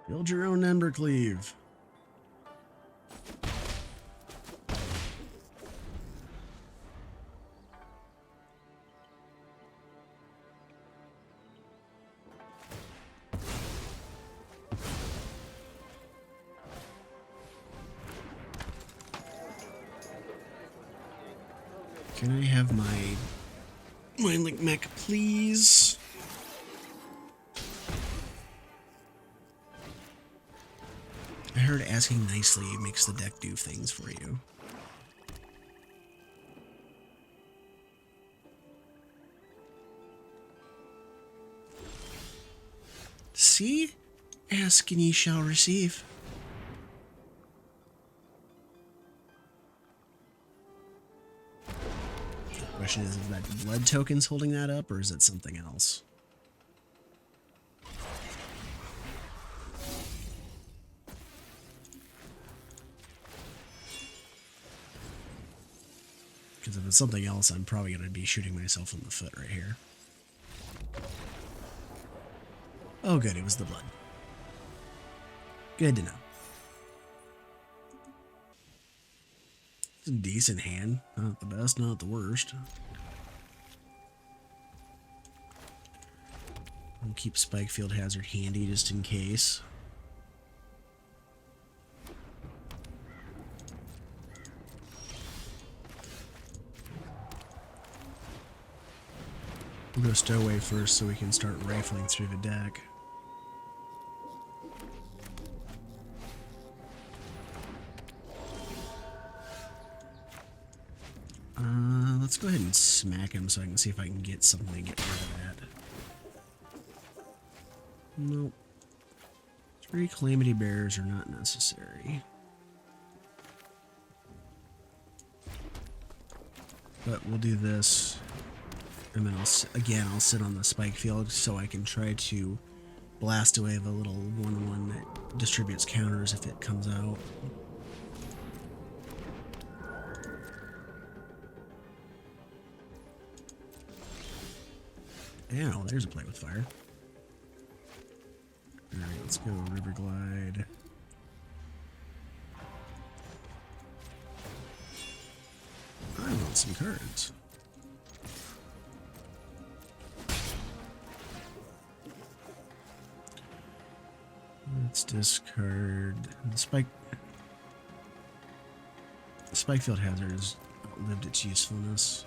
S1: Build your own Ember Cleave. Can I have my Mindlink Mech, please? I heard asking nicely makes the deck do things for you. See? Ask and ye shall receive. The question is that blood tokens holding that up, or is it something else? Because if it's something else, I'm probably going to be shooting myself in the foot right here. Oh good, it was the blood. Good to know. It's a decent hand. Not the best, not the worst. I'll keep Spikefield Hazard handy just in case. We'll go Stowaway first so we can start rifling through the deck. Let's go ahead and smack him so I can see if I can get something to get rid of that. Nope. 3 Calamity Bears are not necessary. But we'll do this. And then I'll sit on the spike field so I can try to blast away the little 1/1 that distributes counters if it comes out. Ow, there's a play with fire. Alright, let's go River Glide. I want some cards. Let's discard the Spikefield Hazard has outlived its usefulness.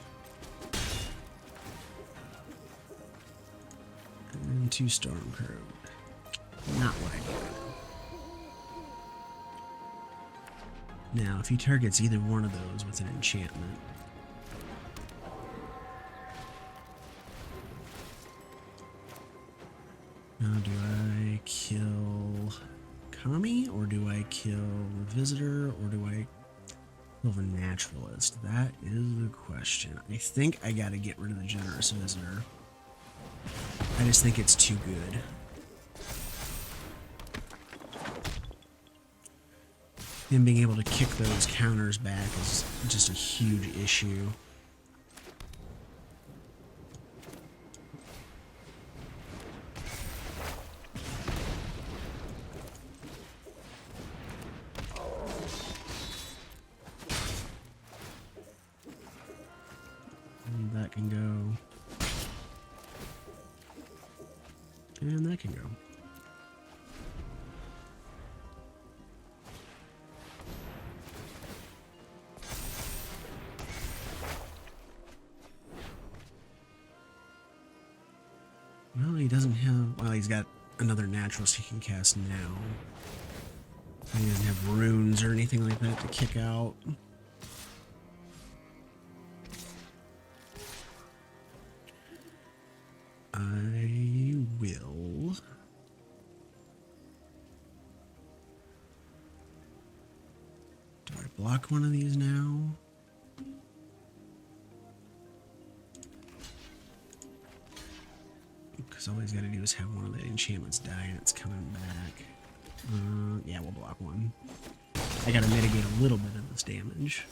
S1: And 2 Stormcrow. Not what I needed. Now, if he targets either one of those with an enchantment, now do I kill Kami, or do I kill the Visitor, or do I kill the Naturalist? That is the question. I think I gotta get rid of the Generous Visitor. I just think it's too good. him being able to kick those counters back is just a huge issue. And that can go. And that can go. Well, he doesn't have... Well, he's got another natural so he can cast now. He doesn't have runes or anything like that to kick out. I will... Do I block one of these now? Because all he's got to do is have one of the enchantments die and it's coming back. Yeah, we'll block one. I got to mitigate a little bit of this damage.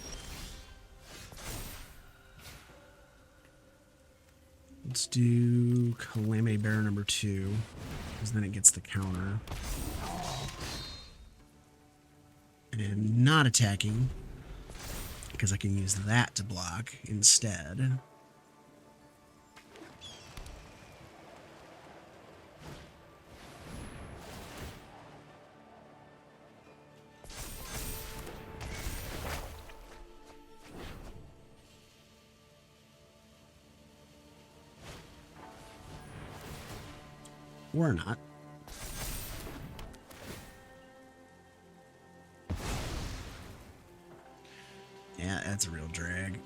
S1: Let's do Calamity Bearer number 2, because then it gets the counter. And not attacking, because I can use that to block instead. Or not. Yeah, that's a real drag.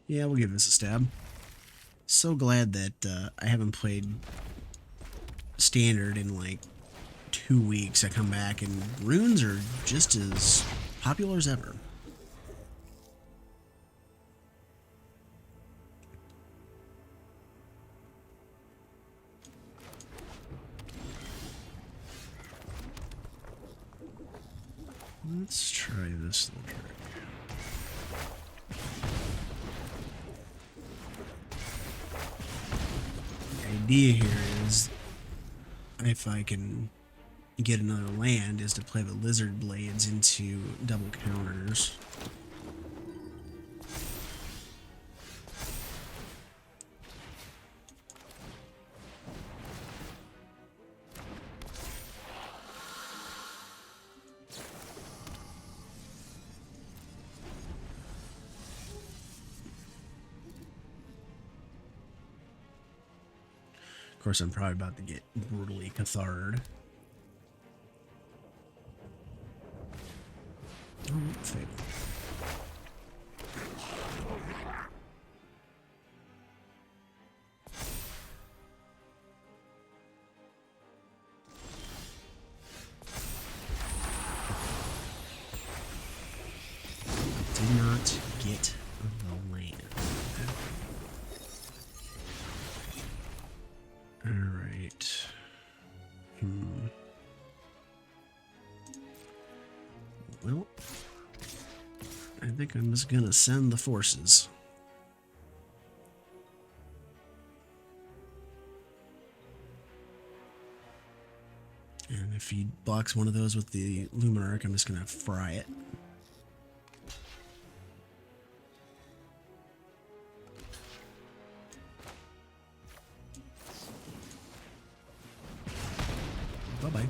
S1: Yeah, we'll give this a stab. So glad that I haven't played Standard in like 2 weeks. I come back and runes are just as popular as ever. Let's try this little trick. The idea here is, if I can get another land, is to play the Lizard Blades into double counters. Of course, I'm probably about to get brutally catharred. Oh, fatal. Did not get the land. Alright. Well, I think I'm just gonna send the forces. And if he blocks one of those with the Luminarch, I'm just gonna fry it. Bye-bye.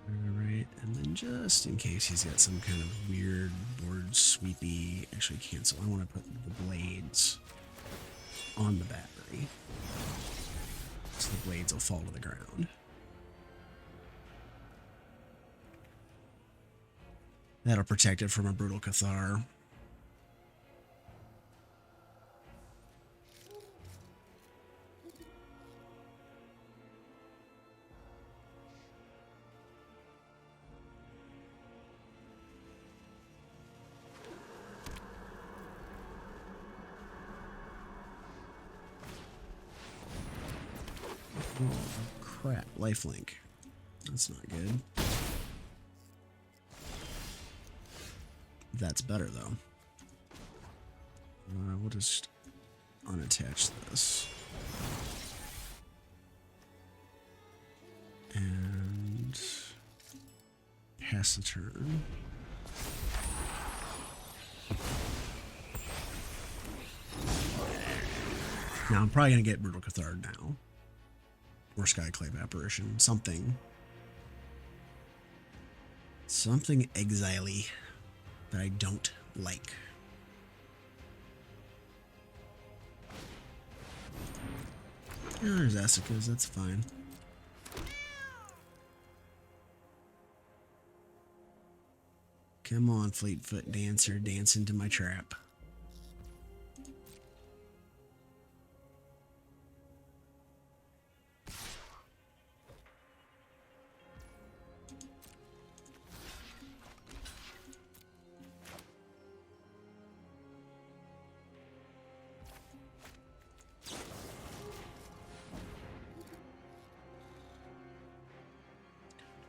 S1: Alright, and then just in case he's got some kind of weird board sweepy... Actually, cancel. I want to put the blades on the battery. So the blades will fall to the ground. That'll protect it from a brutal Cathar. Oh, crap. Lifelink. That's not good. That's better, though. We'll just unattach this. And pass the turn. Now I'm probably going to get Brutal Cathard now. Or Skyclave Apparition. Something. Something exile-y that I don't like. Yeah, there's Asuka's, that's fine. Come on, Fleetfoot Dancer, dance into my trap.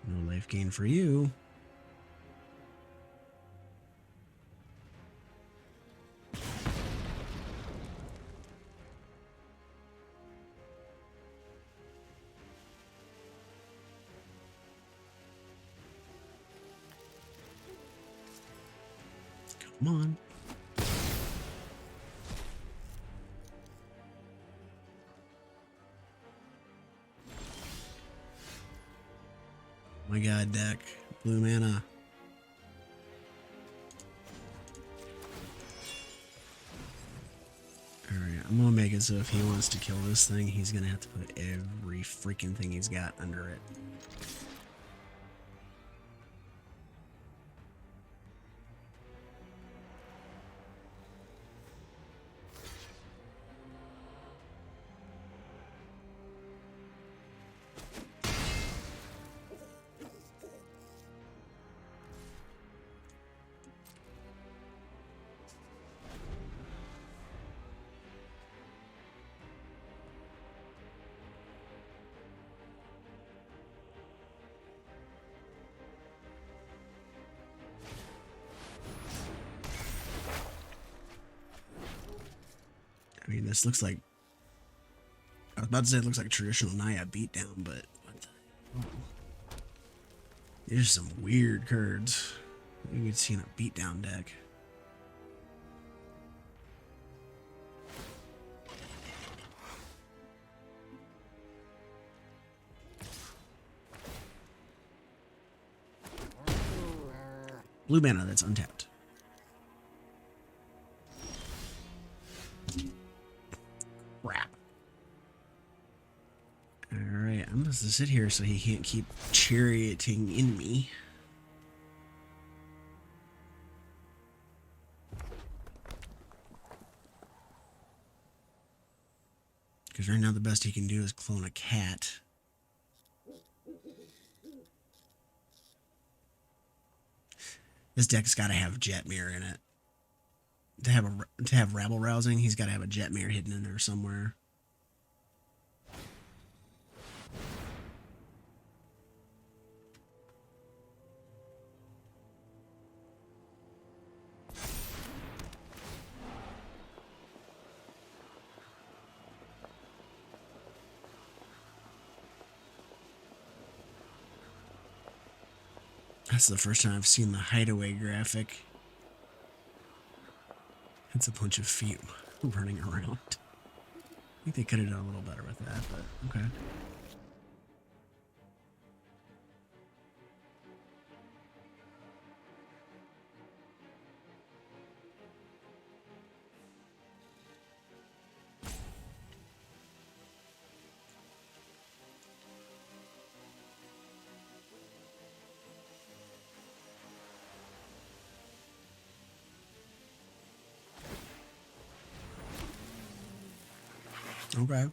S1: No life gain for you. Come on. My god, deck. Blue mana. Alright, I'm gonna make it so if he wants to kill this thing, he's gonna have to put every freaking thing he's got under it. I mean, this looks like... I was about to say it looks like a traditional Naya beatdown, but... What the... Oh. These are some weird cards. You could see in a beatdown deck. Blue mana that's untapped. Crap. Alright, I'm supposed to sit here so he can't keep charioting in me. Because right now the best he can do is clone a cat. This deck's got to have Jetmir in it. To have Rabble Rousing, he's got to have a Jetmir hidden in there somewhere. That's the first time I've seen the hideaway graphic. It's a bunch of feet running around. I think they could have done a little better with that, but okay. Okay.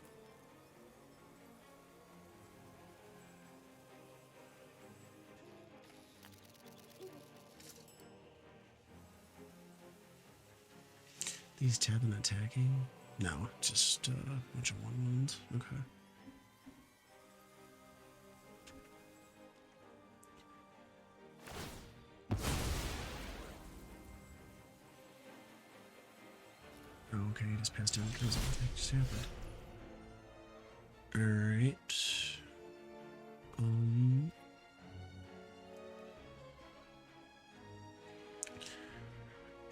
S1: These tab and attacking? No, just a bunch of 1/1s. Okay. okay, he just passed down because everything just happened. Alright.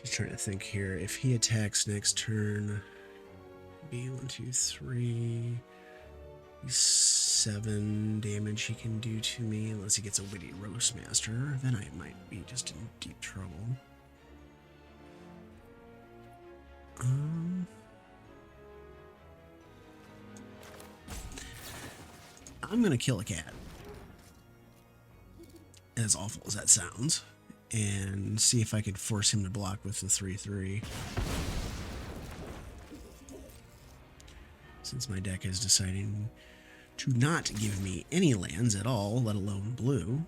S1: Just trying to think here. If he attacks next turn, be 1, 2, 3, 7 damage he can do to me, unless he gets a Witty Roastmaster. Then I might be just in deep trouble. I'm gonna kill a cat, as awful as that sounds, and see if I could force him to block with the 3/3. Since my deck is deciding to not give me any lands at all, let alone blue.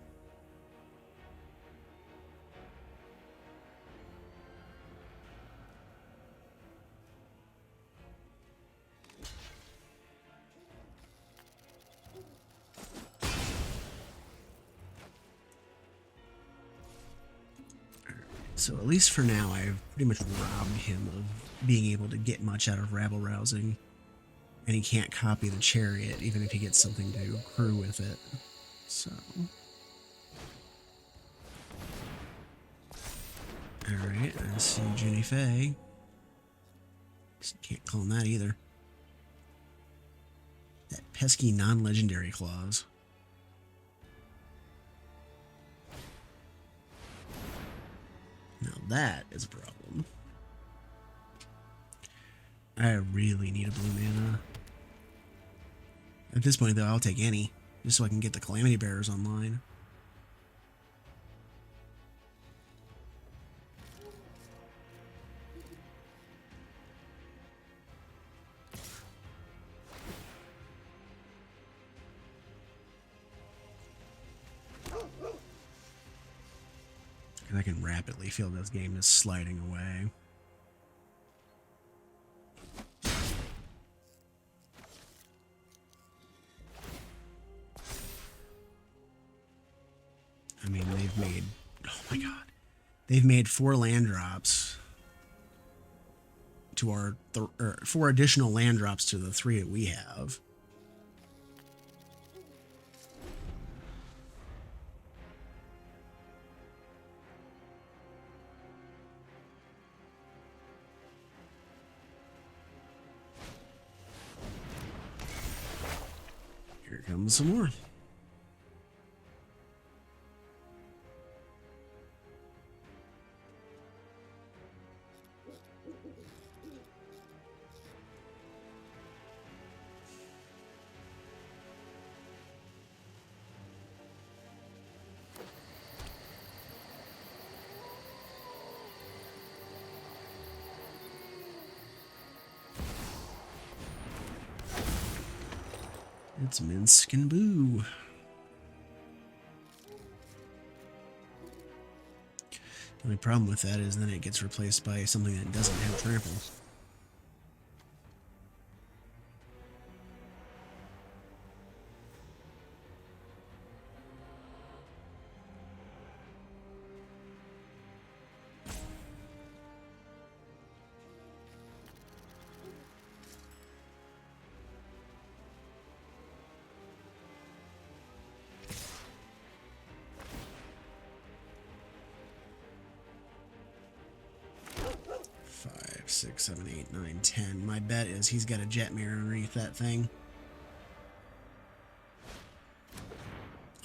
S1: So at least for now, I've pretty much robbed him of being able to get much out of rabble rousing. And he can't copy the chariot, even if he gets something to crew with it. So. Alright, I see Jenny Faye. Can't call him that either. That pesky non-legendary clause. Now that is a problem. I really need a blue mana. At this point, though, I'll take any, just so I can get the Calamity Bearers online. And I can rapidly feel this game is sliding away. I mean, they've made, oh my god, they've made 4 land drops to our, 4 additional land drops to the 3 that we have. Here comes some more. It's Minsk and Boo. The only problem with that is then it gets replaced by something that doesn't have trample. Five, 6, 7, 8, 9, 10. My bet is he's got a jet mirror underneath that thing.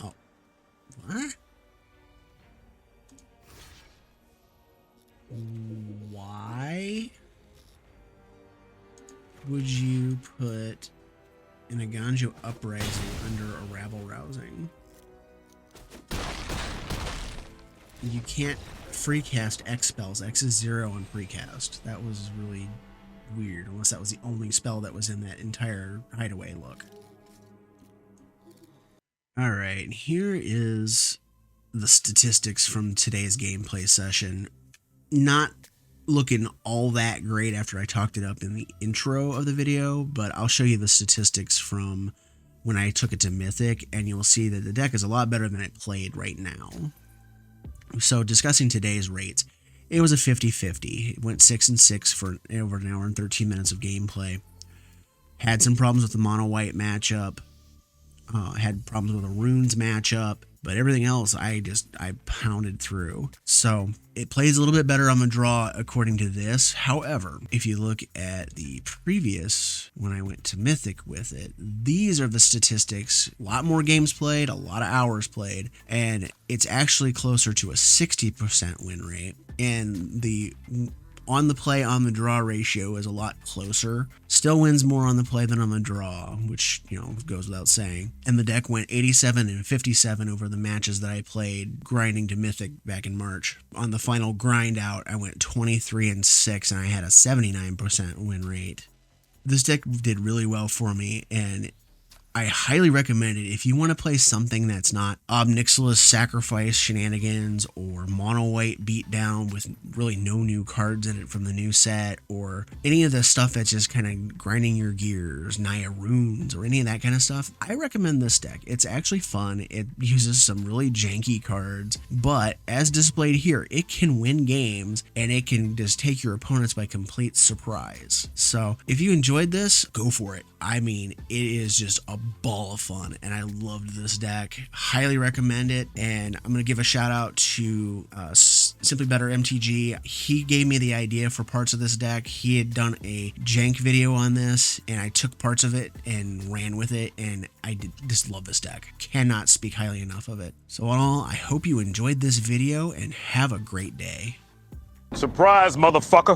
S1: Oh. What? Why would you put an Aganjo Uprising under a Rabble Rousing? You can't free cast X spells. X is 0 on free cast. That was really weird, unless that was the only spell that was in that entire hideaway look. Alright, here is the statistics from today's gameplay session. Not looking all that great after I talked it up in the intro of the video, but I'll show you the statistics from when I took it to Mythic, and you'll see that the deck is a lot better than it played right now. So discussing today's rates, it was a 50-50. It went 6-6 for over an hour and 13 minutes of gameplay. Had some problems with the mono white matchup. Had problems with the runes matchup, but everything else I pounded through. So it plays a little bit better on the draw according to this. However, if you look at the previous, when I went to Mythic with it, these are the statistics. A lot more games played, a lot of hours played, and it's actually closer to a 60% win rate. And the on the play on the draw ratio is a lot closer. Still wins more on the play than on the draw, which, you know, goes without saying. And the deck went 87 and 57 over the matches that I played grinding to Mythic back in March. On the final grind out, I went 23-6 and I had a 79% win rate. This deck did really well for me, and I highly recommend it if you want to play something that's not Obnixilis Sacrifice shenanigans or mono white beatdown with really no new cards in it from the new set, or any of the stuff that's just kind of grinding your gears, Naya runes, or any of that kind of stuff. I recommend this deck. It's actually fun. It uses some really janky cards, but as displayed here, it can win games and it can just take your opponents by complete surprise. So if you enjoyed this, go for it. I mean, it is just a ball of fun, and I loved this deck. Highly recommend it, and I'm going to give a shout out to Simply Better MTG. He gave me the idea for parts of this deck. He had done a jank video on this, and I took parts of it and ran with it, and I just love this deck. Cannot speak highly enough of it. So in all, I hope you enjoyed this video, and have a great day.
S2: Surprise, motherfucker.